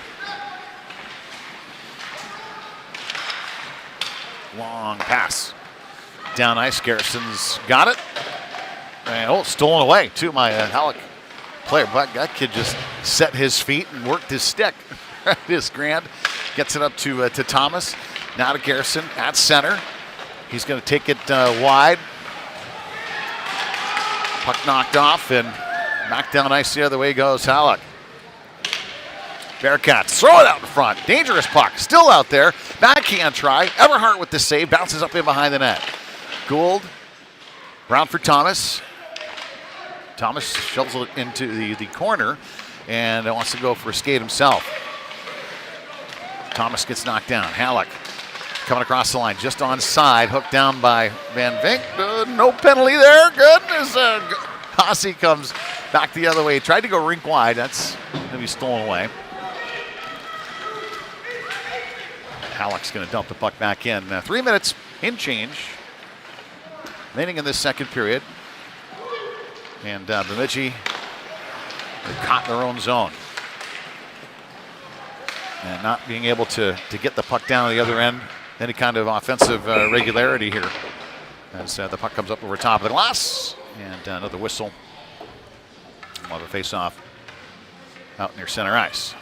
Long pass. Down ice, Garrison's got it. And stolen away too, my Hallock player. But that kid just set his feet and worked his stick. This Grant gets it up to Thomas. Now to Garrison at center. He's going to take it wide. Puck knocked off and back down ice the other way goes Hallock. Bearcats throw it out in front. Dangerous puck still out there. Backhand try. Everhart with the save. Bounces up in behind the net. Gould, round for Thomas. Thomas shovels it into the corner and wants to go for a skate himself. Thomas gets knocked down. Hallock coming across the line, just onside, hooked down by Van Vink. No penalty there. Goodness. Haase comes back the other way. Tried to go rink wide. That's going to be stolen away. Hallock's going to dump the puck back in. 3 minutes in change remaining in this second period. And Bemidji caught in their own zone. And not being able to get the puck down to the other end. Any kind of offensive regularity here. As the puck comes up over top of the glass. And another whistle. We'll have a face-off out near center ice.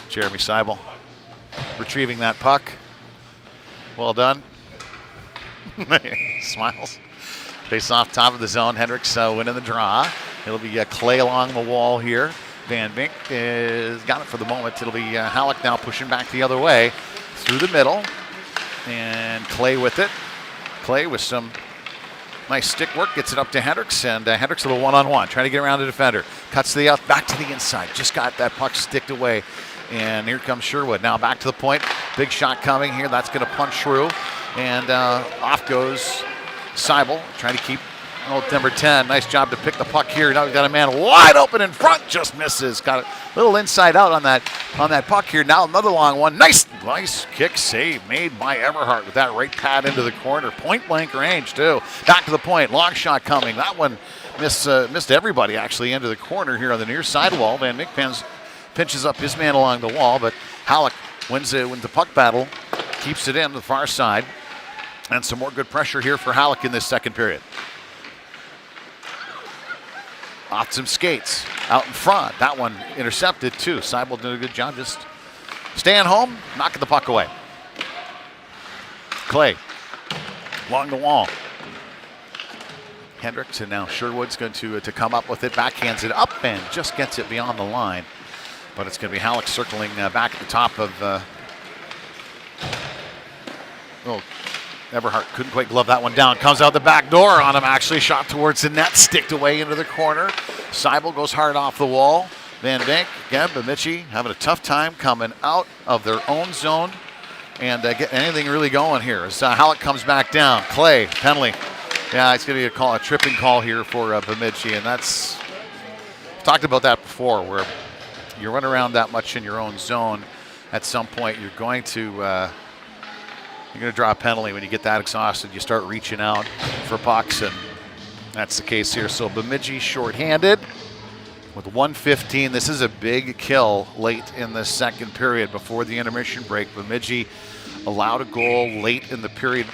Jeremy Seibel retrieving that puck. Well done. Smiles. Face off top of the zone. Hendricks winning the draw. It'll be Clay along the wall here. Van Vink is got it for the moment. It'll be Hallock now pushing back the other way through the middle. And Clay with it. Clay with some nice stick work. Gets it up to Hendricks. And Hendricks a little one-on-one. Trying to get around the defender. Cuts to the out, back to the inside. Just got that puck sticked away. And here comes Sherwood. Now back to the point. Big shot coming here. That's going to punch through. And off goes Seibel, trying to keep Oh, number 10, nice job to pick the puck here. Now we've got a man wide open in front, just misses. Got a little inside out on that puck here. Now another long one. Nice kick save made by Everhart with that right pad into the corner. Point blank range too. Back to the point, long shot coming. That one missed everybody actually into the corner here on the near side wall. Van Nick pinches up his man along the wall, but Hallock wins the puck battle, keeps it in the far side. And some more good pressure here for Hallock in this second period. Off some skates out in front. That one intercepted too. Seibel did a good job just staying home, knocking the puck away. Clay along the wall. Hendricks, and now Sherwood's going to come up with it. Backhands it up and just gets it beyond the line. But it's going to be Hallock circling back at the top of Everhart couldn't quite glove that one down. Comes out the back door on him, actually. Shot towards the net, sticked away into the corner. Seibel goes hard off the wall. Van Dijk, again, Bemidji having a tough time coming out of their own zone and getting anything really going here. As Hallock comes back down. Clay, penalty. Yeah, it's going to be a tripping call here for Bemidji, and that's, talked about that before, where you run around that much in your own zone. At some point, you're going to draw a penalty when you get that exhausted. You start reaching out for pucks, and that's the case here. So Bemidji shorthanded with 1:15. This is a big kill late in the second period before the intermission break. Bemidji allowed a goal late in the period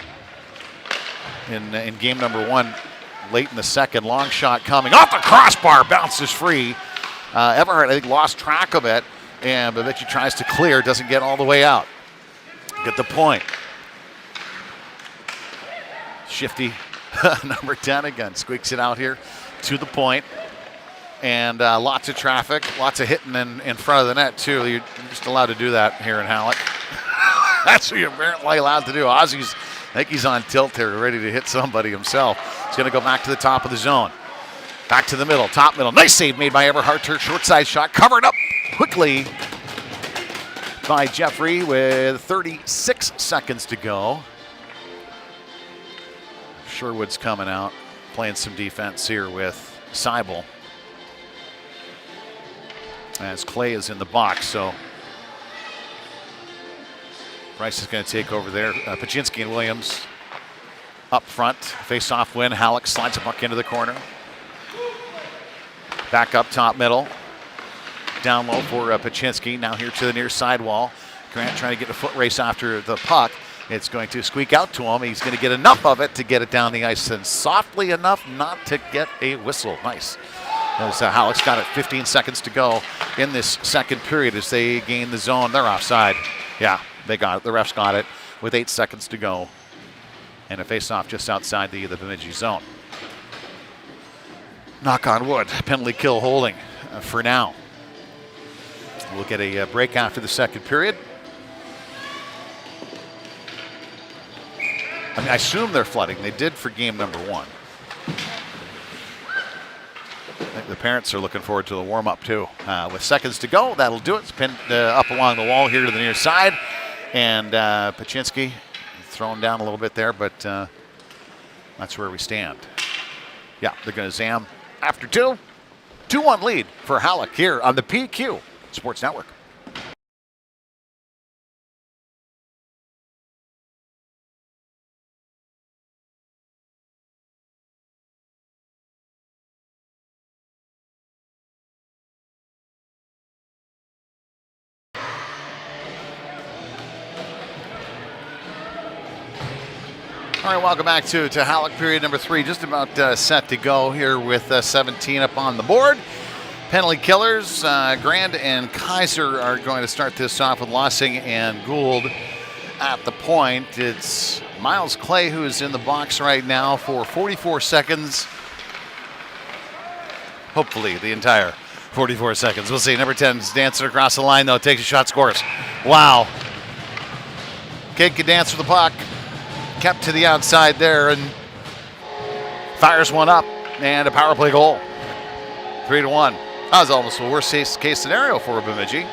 in game number 1, late in the second. Long shot coming off the crossbar, bounces free. Everhart, I think, lost track of it, and Bemidji tries to clear, doesn't get all the way out. Get the point. Shifty, number 10 again, squeaks it out here to the point. And lots of traffic, lots of hitting in front of the net too. You're just allowed to do that here in Hallock. That's what you're apparently allowed to do. Ozzy's, I think he's on tilt here, ready to hit somebody himself. He's going to go back to the top of the zone. Back to the middle, top middle. Nice save made by Everhart. Short side shot, covered up quickly by Jeffrey with 36 seconds to go. Sherwood's coming out, playing some defense here with Seibel. As Clay is in the box, so Price is going to take over there. Pachinski and Williams up front. Face-off win. Hallock slides a puck into the corner. Back up top middle. Down low for Pachinski. Now here to the near sidewall. Grant trying to get a foot race after the puck. It's going to squeak out to him. He's going to get enough of it to get it down the ice, and softly enough not to get a whistle. Nice. As Hallock's got it, 15 seconds to go in this second period as they gain the zone. They're offside. Yeah, they got it. The refs got it with 8 seconds to go. And a face-off just outside the Bemidji zone. Knock on wood. Penalty kill holding for now. We'll get a break after the second period. I mean, I assume they're flooding. They did for game number 1. I think the parents are looking forward to the warm-up too. With seconds to go, that'll do it. It's pinned up along the wall here to the near side. And Pachinski thrown down a little bit there, but that's where we stand. Yeah, they're going to zam after 2. 2-1 lead for Hallock here on the PQ Sports Network. All right, welcome back to Hallock period number 3. Just about set to go here with 17 up on the board. Penalty killers, Grand and Kaiser are going to start this off with Lossing and Gould at the point. It's Miles Clay who is in the box right now for 44 seconds. Hopefully the entire 44 seconds. We'll see. Number 10 is dancing across the line, though. Takes a shot, scores. Wow. Kid can dance with the puck. Kept to the outside there and fires one up, and a power play goal. 3-1. That was almost a worst case scenario for Bemidji.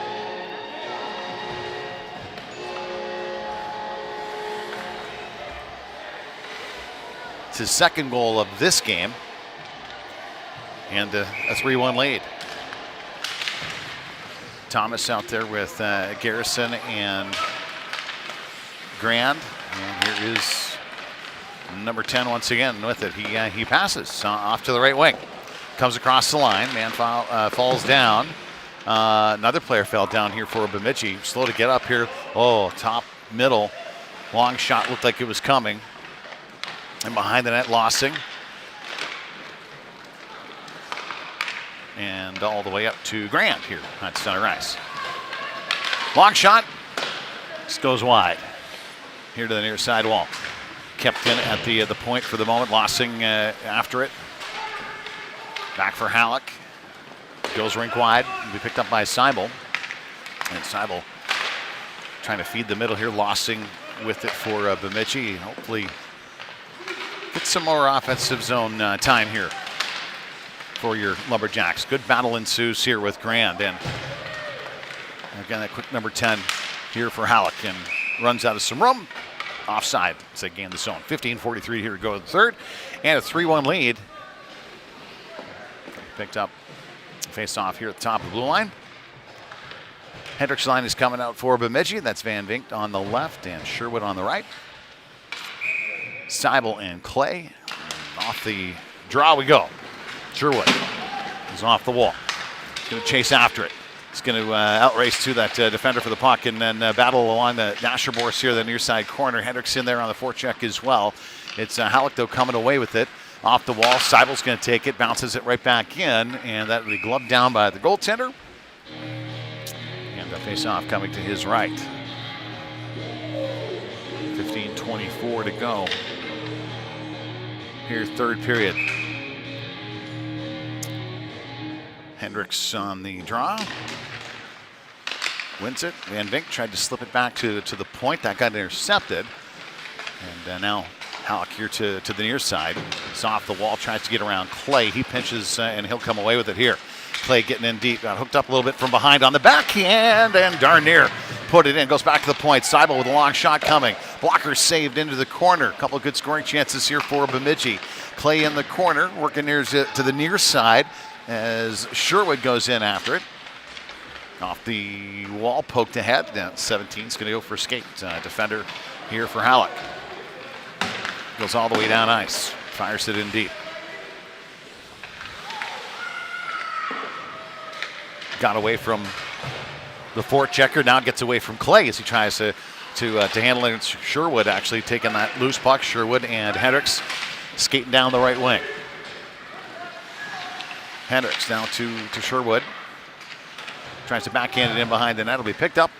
It's his second goal of this game. And a 3-1 lead. Thomas out there with Garrison and Grand. And here is number 10 once again with it. He passes off to the right wing. Comes across the line. Man falls down. Another player fell down here for Bemidji. Slow to get up here. Oh, top middle. Long shot looked like it was coming. And behind the net, Lossing. And all the way up to Grand here at center ice. Long shot. Just goes wide. Here to the near side wall. Kept in at the point for the moment. Lossing after it. Back for Hallock. Goes rink wide. Will be picked up by Seibel. And Seibel trying to feed the middle here. Lossing with it for Bemidji. Hopefully get some more offensive zone time here for your Lumberjacks. Good battle ensues here with Grand. And again, that quick number 10 here for Hallock. And runs out of some room. Offside. So they gain the zone. 15:43 here to go to the third. And a 3-1 lead. Picked up face off here at the top of the blue line. Hendricks line is coming out for Bemidji. That's Van Vink on the left and Sherwood on the right. Seibel and Clay. Off the draw we go. Sherwood is off the wall. He's going to chase after it. He's going to outrace to that defender for the puck and then battle along the Nasherborst here, the near side corner. Hendricks in there on the forecheck as well. It's Hallock, though, coming away with it. Off the wall, Seibel's going to take it, bounces it right back in, and that will be gloved down by the goaltender. And the face-off coming to his right. 15:24 to go. Here, third period. Hendricks on the draw. Wins it. Van Vink tried to slip it back to the point. That got intercepted. And now Hallock here to the near side. He's off the wall, tries to get around Clay. He pinches and he'll come away with it here. Clay getting in deep. Got hooked up a little bit from behind on the backhand and darn near put it in. Goes back to the point. Seibel with a long shot coming. Blocker saved into the corner. A couple of good scoring chances here for Bemidji. Clay in the corner, working near to the near side as Sherwood goes in after it. Off the wall, poked ahead. Now 17's going to go for a skate. Defender here for Hallock. Goes all the way down ice. Fires it in deep. Got away from the forechecker. Now gets away from Clay as he tries to handle it. It's Sherwood actually taking that loose puck. Sherwood and Hendricks skating down the right wing. Hendricks now to Sherwood. Tries to backhand it in behind the net. It'll be picked up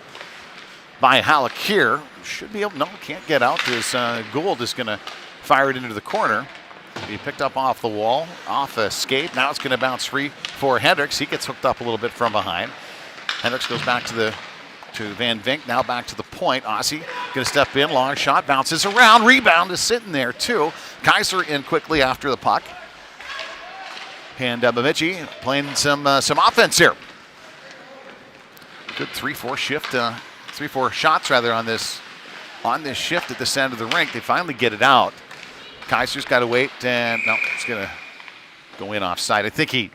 by Hallock here. Should be able, no, can't get out. This Gould is going to fire it into the corner. He picked up off the wall, off a skate. Now it's going to bounce free for Hendricks. He gets hooked up a little bit from behind. Hendricks goes back to Van Vink. Now back to the point. Aussie going to step in. Long shot. Bounces around. Rebound is sitting there too. Kaiser in quickly after the puck. And Bemidji playing some offense here. Good 3-4 shift. 3-4 shots rather on this shift at the center of the rink. They finally get it out. Kaiser's got to wait, and no, it's going to go in offside. I think he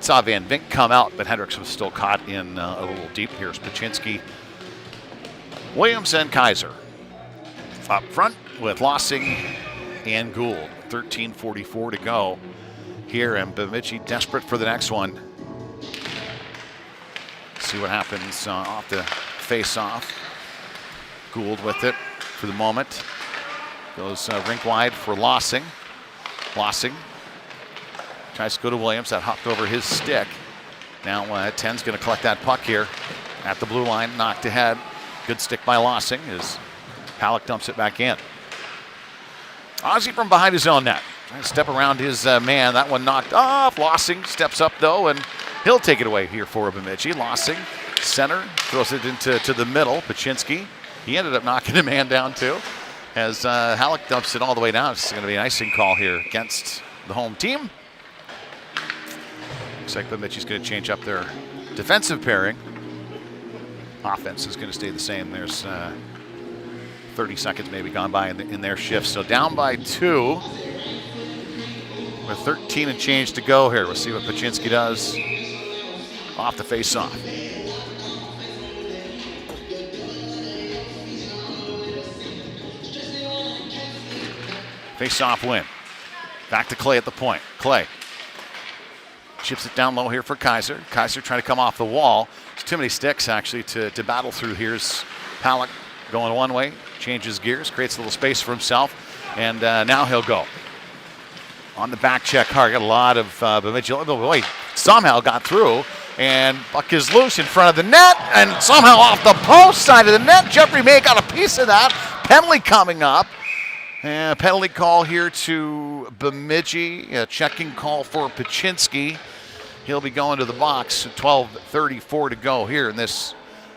saw Van Vink come out, but Hendricks was still caught in a little deep. Here's Paczynski, Williams, and Kaiser. Up front with Lossing and Gould. 13:44 to go here, and Bemidji desperate for the next one. See what happens off the face-off. Gould with it for the moment. Goes rink wide for Lossing. Lossing tries to go to Williams. That hopped over his stick. Now 10's going to collect that puck here at the blue line. Knocked ahead. Good stick by Lossing as Hallock dumps it back in. Ozzie from behind his own net. Trying to step around his man. That one knocked off. Lossing steps up though, and he'll take it away here for Bemidji. Lossing, center, throws it into the middle. Paczynski, he ended up knocking the man down too. As Hallock dumps it all the way down. It's going to be an icing call here against the home team. Looks like Bemidji's going to change up their defensive pairing. Offense is going to stay the same. There's 30 seconds maybe gone by in their shift. So down by 2. with 13 and change to go here. We'll see what Paczynski does off the face-off. Face-off win. Back to Clay at the point. Clay chips it down low here for Kaiser. Kaiser trying to come off the wall. There's too many sticks, actually, to battle through. Here's Hallock going one way, changes gears, creates a little space for himself, and now he'll go. On the back check hard. Got a lot of Bemidji. Oh, boy, somehow got through, and puck is loose in front of the net, and somehow off the post side of the net. Jeffrey May got a piece of that. Penalty coming up. Penalty call here to Bemidji. A checking call for Paczynski. He'll be going to the box. 12:34 to go here in this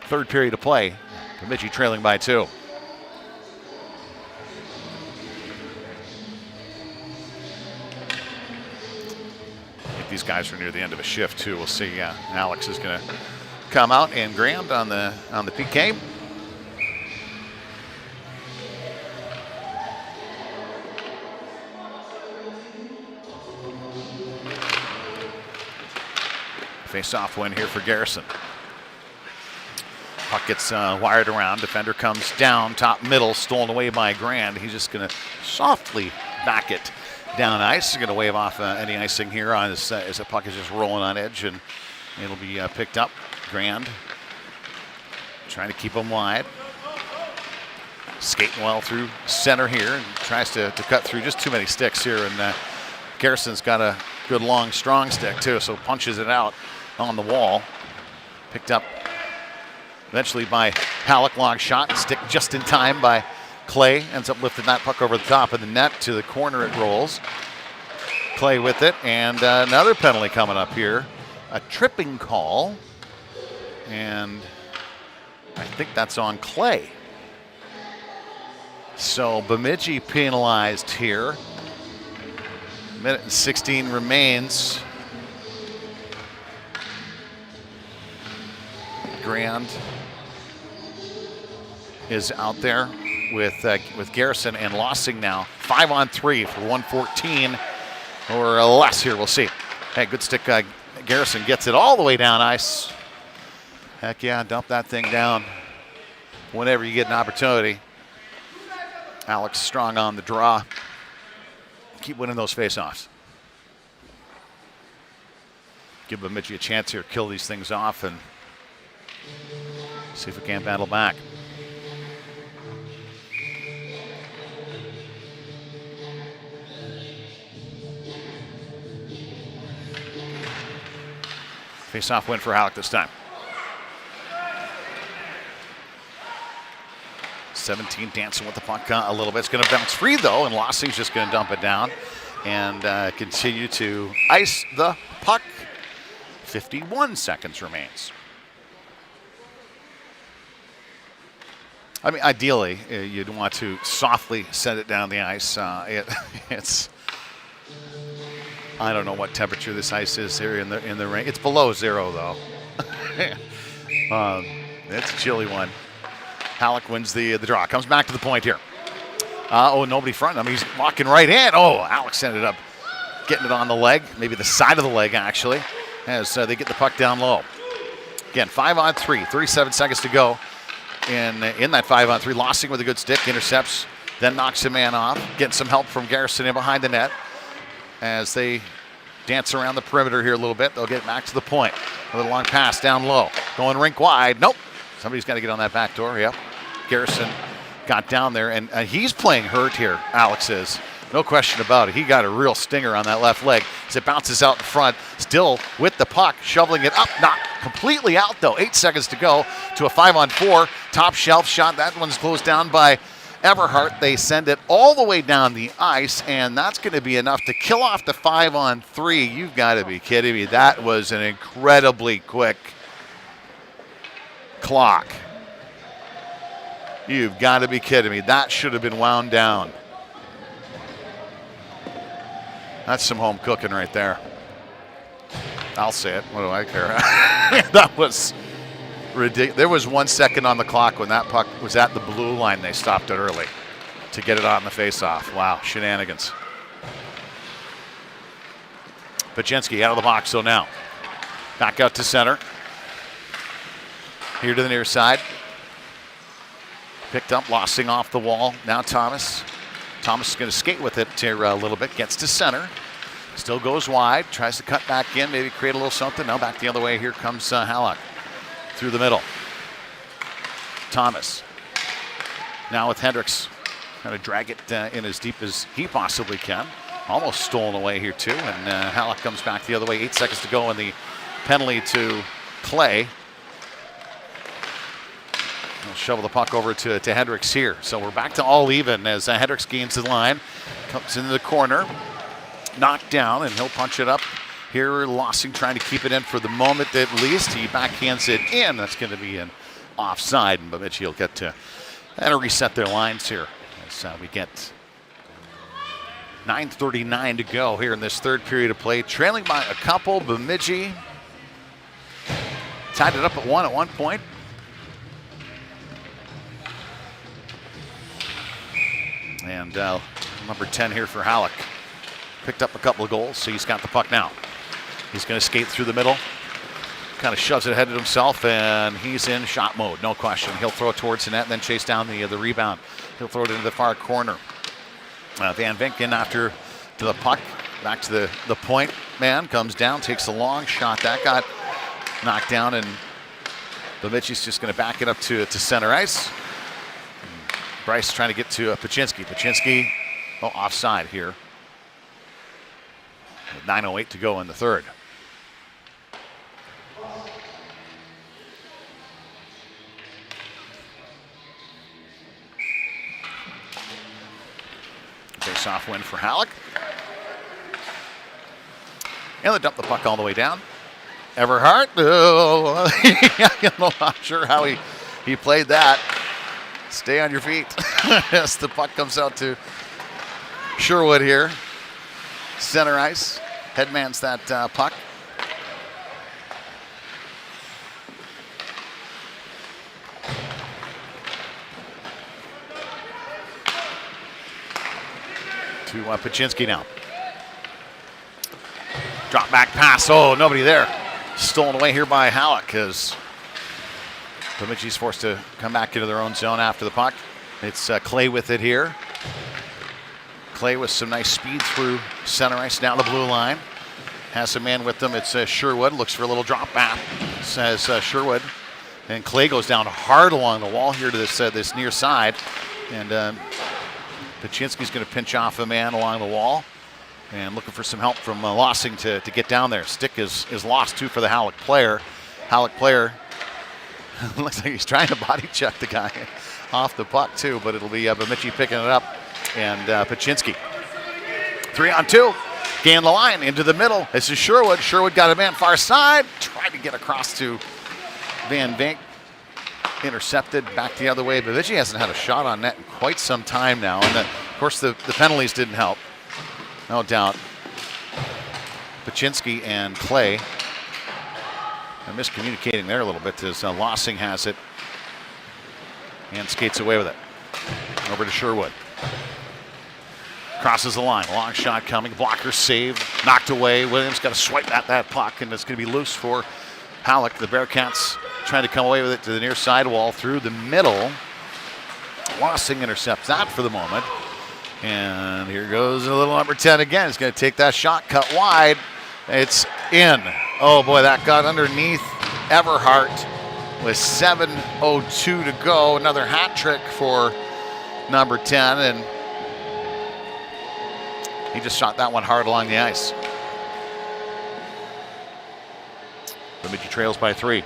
third period of play. Bemidji trailing by 2. I think these guys are near the end of a shift too. We'll see. Alex is going to come out and Grand on the PK. Face-off win here for Garrison. Puck gets wired around. Defender comes down, top middle, stolen away by Grand. He's just going to softly back it down ice. He's going to wave off any icing here on as the puck is just rolling on edge, and it'll be picked up. Grand trying to keep him wide. Skating well through center here and tries to cut through just too many sticks here. And Garrison's got a good long strong stick too, so punches it out on the wall. Picked up eventually by Hallock, long shot, stick just in time by Clay. Ends up lifting that puck over the top of the net to the corner. It rolls. Clay with it, and another penalty coming up here. A tripping call, and I think that's on Clay. So Bemidji penalized here. Minute and 16 remains. Grand is out there with Garrison and Lossing now. 5-on-3 for 114 or less here. We'll see. Hey, good stick. Garrison gets it all the way down ice. Heck yeah, dump that thing down whenever you get an opportunity. Alex strong on the draw. Keep winning those face-offs. Give Bemidji a chance here, kill these things off, and see if we can't battle back. Face-off win for Hallock this time. 17 dancing with the puck a little bit. It's going to bounce free though, and Lossing's just going to dump it down and continue to ice the puck. 51 seconds remains. I mean, ideally, you'd want to softly send it down the ice. It's I don't know what temperature this ice is here in the rain. It's below 0 though. It's a chilly one. Hallock wins the draw. Comes back to the point here. Nobody fronting him. He's walking right in. Oh, Alex ended up getting it on the leg, maybe the side of the leg actually, as they get the puck down low. Again, 5-on-3, 37 seconds to go. In that 5-on-3, Lossing with a good stick, intercepts, then knocks a man off. Getting some help from Garrison in behind the net as they dance around the perimeter here a little bit. They'll get back to the point. A little long pass down low. Going rink wide. Nope. Somebody's got to get on that back door. Yep. Garrison got down there, and he's playing hurt here, Alex is. No question about it. He got a real stinger on that left leg as it bounces out in front. Still with the puck, shoveling it up. Not completely out, though. 8 seconds to go to a 5-on-4. Top shelf shot. That one's closed down by Everhart. They send it all the way down the ice, and that's going to be enough to kill off the 5-on-3. You've got to be kidding me. That was an incredibly quick clock. You've got to be kidding me. That should have been wound down. That's some home cooking right there. I'll say it. What do I care? That was ridiculous. There was 1 second on the clock when that puck was at the blue line. They stopped it early to get it on the face-off. Wow, shenanigans. Paczynski out of the box, so now. Back out to center. Here to the near side. Picked up, lossing off the wall. Now Thomas. Thomas is going to skate with it here a little bit. Gets to center. Still goes wide. Tries to cut back in, maybe create a little something. Now back the other way. Here comes Hallock through the middle. Thomas. Now with Hendricks. Trying to drag it in as deep as he possibly can. Almost stolen away here too. And Hallock comes back the other way. 8 seconds to go, and the penalty to Clay. He'll shovel the puck over to Hendricks here. So we're back to all even as Hendricks gains the line. Comes into the corner. Knocked down, and he'll punch it up. Here, Lossing trying to keep it in for the moment at least. He backhands it in. That's going to be an offside, and Bemidji will get to and reset their lines here. As we get 9:39 to go here in this third period of play. Trailing by a couple. Bemidji tied it up at one point. And number 10 here for Hallock. Picked up a couple of goals, so he's got the puck now. He's going to skate through the middle. Kind of shoves it ahead of himself, and he's in shot mode, no question. He'll throw it towards the net and then chase down the rebound. He'll throw it into the far corner. Van Vink in after to the puck. Back to the point man. Comes down, takes a long shot. That got knocked down, and Bemidji's just going to back it up to center ice. Bryce trying to get to Paczynski. Paczynski, offside here. 9:08 to go in the third. Face-off win for Hallock. And they dump the puck all the way down. Everhart, I'm not sure how he played that. Stay on your feet as the puck comes out to Sherwood here. Center ice, headmans that puck. To Paczynski now. Drop back pass, nobody there. Stolen away here by Hallock as Bemidji's forced to come back into their own zone after the puck. It's Clay with it here. Clay with some nice speed through center ice down the blue line. Has a man with them. It's Sherwood. Looks for a little drop back, says Sherwood. And Clay goes down hard along the wall here to this near side. And Paczynski's going to pinch off a man along the wall. And looking for some help from Lossing to get down there. Stick is lost too for the Hallock player. Hallock player looks like he's trying to body check the guy off the puck too, but it'll be Bemidji picking it up. And Paczynski. 3-on-2. Gain the line into the middle. This is Sherwood. Sherwood got a man far side. Tried to get across to Van Vink. Intercepted back the other way. Bemidji hasn't had a shot on net in quite some time now. And of course the penalties didn't help. No doubt. Paczynski and Clay are miscommunicating there a little bit as Lossing has it and skates away with it. Over to Sherwood. Crosses the line. Long shot coming. Blocker saved. Knocked away. Williams got to swipe at that puck, and it's going to be loose for Hallock. The Bearcats trying to come away with it to the near sidewall through the middle. Lossing intercepts that for the moment. And here goes a little number 10 again. He's going to take that shot, cut wide. It's in. Oh boy, that got underneath Everhart with 7:02 to go. Another hat trick for number 10, and he just shot that one hard along the ice. Bemidji trails by 3.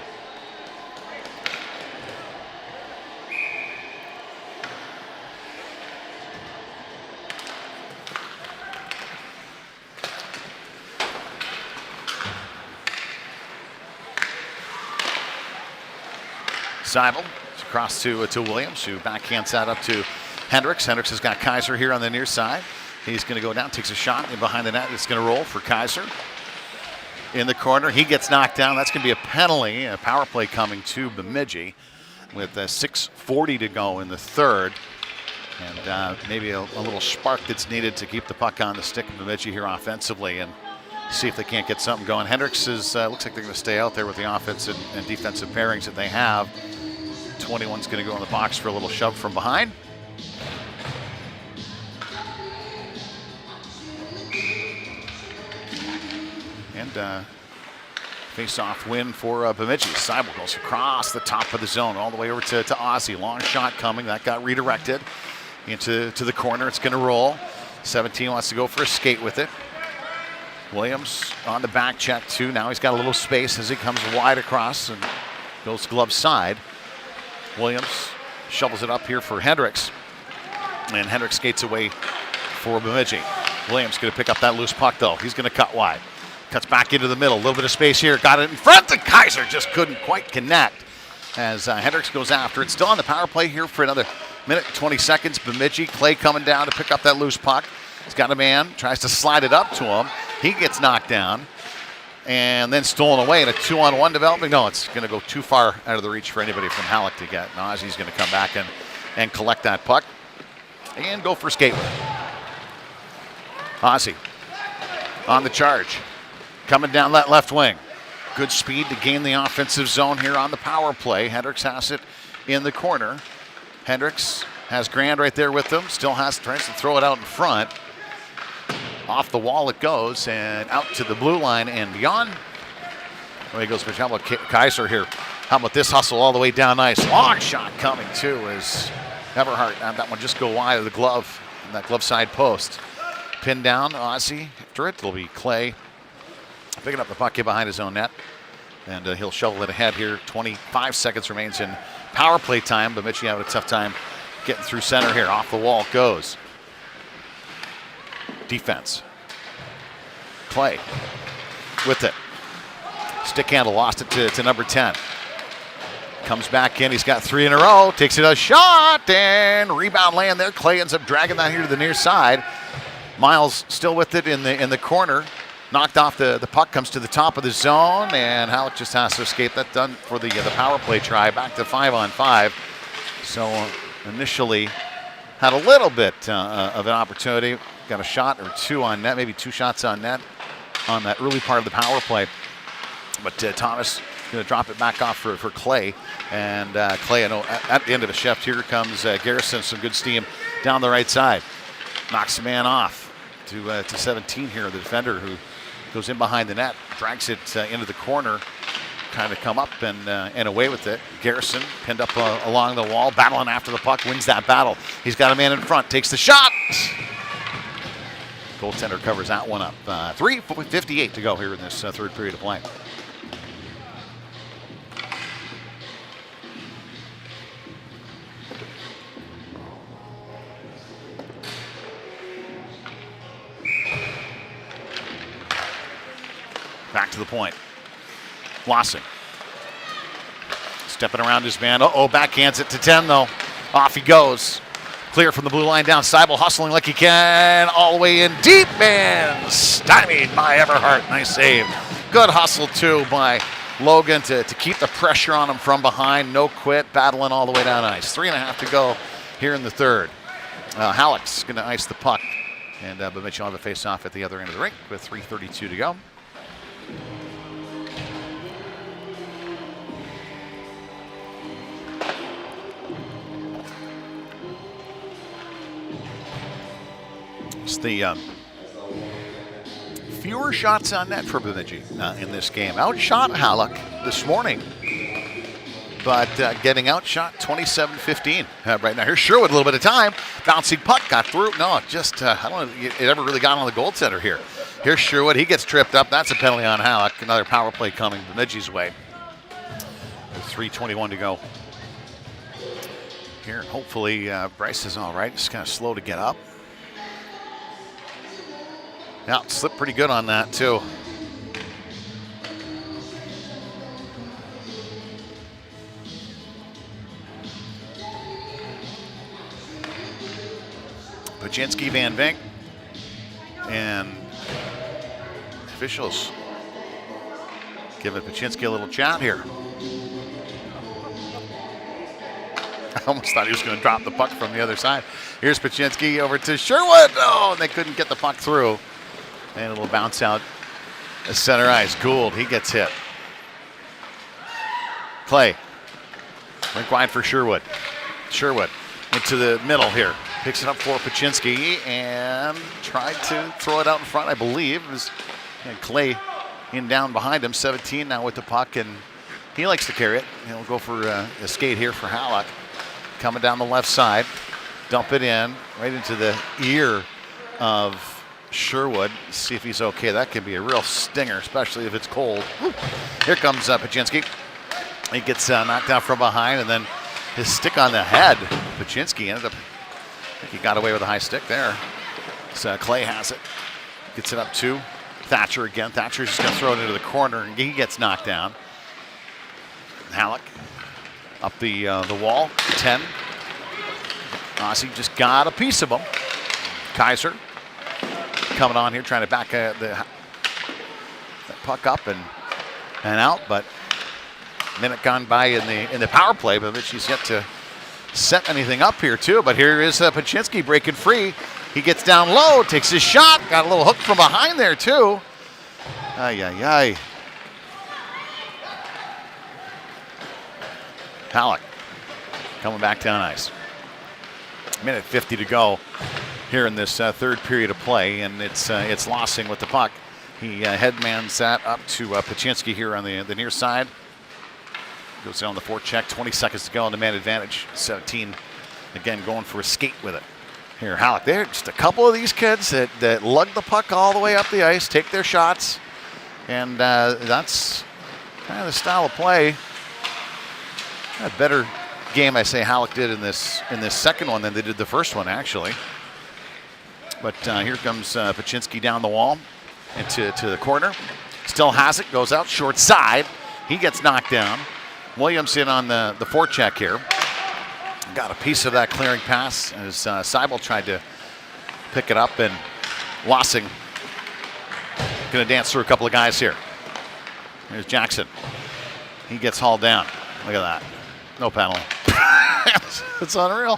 Seibel across to Williams, who backhands that up to Hendricks. Hendricks has got Kaiser here on the near side. He's going to go down, takes a shot, and behind the net, it's going to roll for Kaiser. In the corner, he gets knocked down. That's going to be a penalty, a power play coming to Bemidji with 6:40 to go in the third. And maybe a little spark that's needed to keep the puck on the stick of Bemidji here offensively. And see if they can't get something going. Hendricks is looks like they're going to stay out there with the offensive and defensive pairings that they have. 21's going to go in the box for a little shove from behind. And face-off win for Bemidji. Seibel goes across the top of the zone all the way over to Ozzie. Long shot coming. That got redirected into the corner. It's going to roll. 17 wants to go for a skate with it. Williams on the back check too. Now he's got a little space as he comes wide across and goes glove side. Williams shovels it up here for Hendricks. And Hendricks skates away for Bemidji. Williams going to pick up that loose puck though. He's going to cut wide. Cuts back into the middle. A little bit of space here. Got it in front. And Kaiser just couldn't quite connect as Hendricks goes after it. Still on the power play here for another minute and 20 seconds. Bemidji. Clay coming down to pick up that loose puck. He's got a man. Tries to slide it up to him. He gets knocked down and then stolen away in a 2-on-1 developing. No, it's going to go too far out of the reach for anybody from Hallock to get. Ozzie's going to come back and collect that puck and go for skate with it. Ozzie on the charge. Coming down that left wing. Good speed to gain the offensive zone here on the power play. Hendricks has it in the corner. Hendricks has Grand right there with him. Still has tries to throw it out in front. Off the wall it goes and out to the blue line and beyond. There he goes. How about Kaiser here? How about this hustle all the way down ice? Long shot coming too as Everhart. That one just go wide of the glove, that glove side post. Pinned down, Ozzie after it. It'll be Clay picking up the puck here behind his own net. And he'll shovel it ahead here. 25 seconds remains in power play time. Bemidji having a tough time getting through center here. Off the wall it goes. Defense. Clay with it. Stick handle lost it to number 10. Comes back in. He's got 3 in a row. Takes it a shot and rebound land there. Clay ends up dragging that here to the near side. Miles still with it in the corner. Knocked off the puck, comes to the top of the zone, and Hallock just has to escape. That done for the power play try. Back to 5-on-5. So initially had a little bit of an opportunity. Got a shot or 2 on net, maybe 2 shots on net on that early part of the power play. But Thomas going to drop it back off for Clay. And Clay, I know at the end of a shift, here comes Garrison, some good steam down the right side. Knocks the man off to 17 here, the defender who goes in behind the net, drags it into the corner, trying to come up and away with it. Garrison pinned up along the wall, battling after the puck, wins that battle. He's got a man in front, takes the shot. Goaltender covers that one up. 3:58 to go here in this third period of play. Back to the point. Lawson. Stepping around his man. Backhands it to 10 though. Off he goes. Clear from the blue line down. Seibel hustling like he can. All the way in deep and stymied by Everhart. Nice save. Good hustle too by Logan to keep the pressure on him from behind. No quit. Battling all the way down ice. 3.5 to go here in the third. Hallock's going to ice the puck. And Bemidji will have a face-off at the other end of the rink with 3:32 to go. It's the fewer shots on net for Bemidji in this game. Outshot Hallock this morning, but getting outshot 27-15 right now. Here's Sherwood, a little bit of time. Bouncing puck got through. No, just, I don't know if it ever really got on the goaltender here. Here's Sherwood. He gets tripped up. That's a penalty on Hallock. Another power play coming Bemidji's way. With 3:21 to go. Here, hopefully Bryce is all right. Just kind of slow to get up. Yeah, slipped pretty good on that too. Pachinski, Van Vink, and officials giving Pachinski a little chat here. I almost thought he was going to drop the puck from the other side. Here's Pachinski over to Sherwood. Oh, and they couldn't get the puck through. And it'll bounce out Center ice, Gould, he gets hit. Clay, rink wide for Sherwood. Sherwood into the middle here. Picks it up for Paczynski and tried to throw it out in front, I believe. And Clay in down behind him, 17 now with the puck, and he likes to carry it. He'll go for a skate here for Hallock. Coming down the left side, dump it in right into the ear of Sherwood. See if he's okay. That could be a real stinger, especially if it's cold. Here comes Paczynski. He gets knocked out from behind, and then his stick on the head. Paczynski ended up, I think he got away with a high stick there. So Clay has it. Gets it up to Thatcher again. Thatcher's just going to throw it into the corner, and he gets knocked down. Hallock up the wall, 10. Aussie just got a piece of him. Kaiser coming on here, trying to back the puck up and out, but minute gone by in the power play, but she's yet to set anything up here too. But here is Paczynski breaking free. He gets down low, takes his shot, got a little hook from behind there too. Ay, ay, ay. Hallock coming back down ice. Minute 50 to go here in this third period of play, and it's Lossing with the puck. He headmans that up to Paczynski here on the near side. Goes down the forecheck, 20 seconds to go on the man advantage. 17, again, going for a skate with it. Here, Hallock there, just a couple of these kids that lug the puck all the way up the ice, take their shots, and that's kind of the style of play. A better game, I say, Hallock did in this second one than they did the first one, actually. But here comes Paczynski down the wall into the corner. Still has it, goes out short side. He gets knocked down. Williamson on the forecheck here. Got a piece of that clearing pass as Seibel tried to pick it up, and Lossing going to dance through a couple of guys here. Here's Jackson. He gets hauled down. Look at that. No penalty. It's unreal.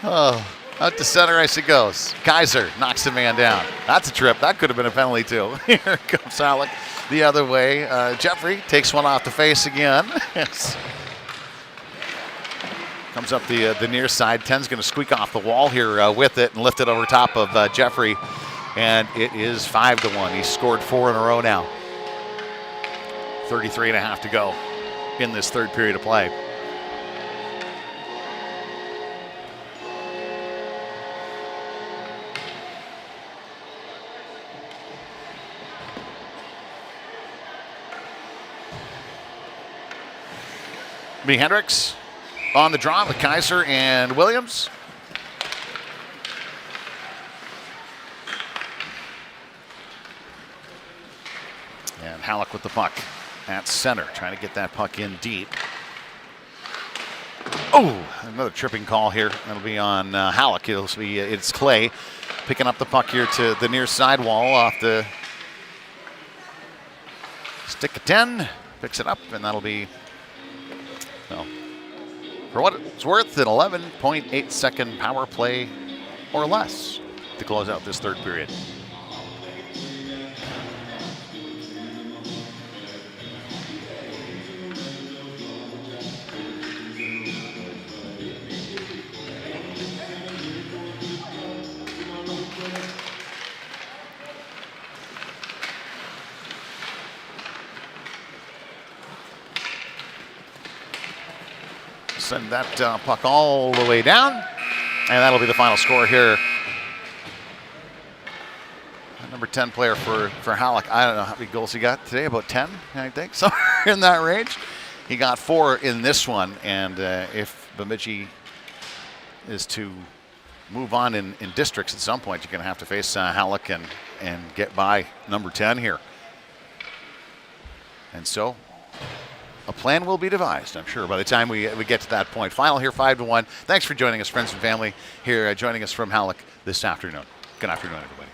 Oh, out to center ice it goes. Kaiser knocks the man down. That's a trip. That could have been a penalty too. Here comes Hallock the other way. Jeffrey takes one off the face again. Yes. Comes up the near side. 10's going to squeak off the wall here with it and lift it over top of Jeffrey. And it is 5-1. He's scored 4 in a row now. 33 and a half to go in this third period of play. B. Hendricks on the draw with Kaiser and Williams. And Hallock with the puck at center, trying to get that puck in deep. Oh, another tripping call here. That'll be on Hallock. It's Clay picking up the puck here to the near sidewall off the stick of 10. Picks it up, and that'll be, well, for what it's worth, an 11.8 second power play or less to close out this third period. Send that puck all the way down, and that'll be the final score here. Number 10 player for Hallock. I don't know how many goals he got today, about 10, I think, somewhere in that range. He got 4 in this one, and if Bemidji is to move on in districts at some point, you're going to have to face Hallock and get by number 10 here. And so a plan will be devised, I'm sure, by the time we get to that point. Final here, 5-1. Thanks for joining us, friends and family, here joining us from Hallock this afternoon. Good afternoon, everybody.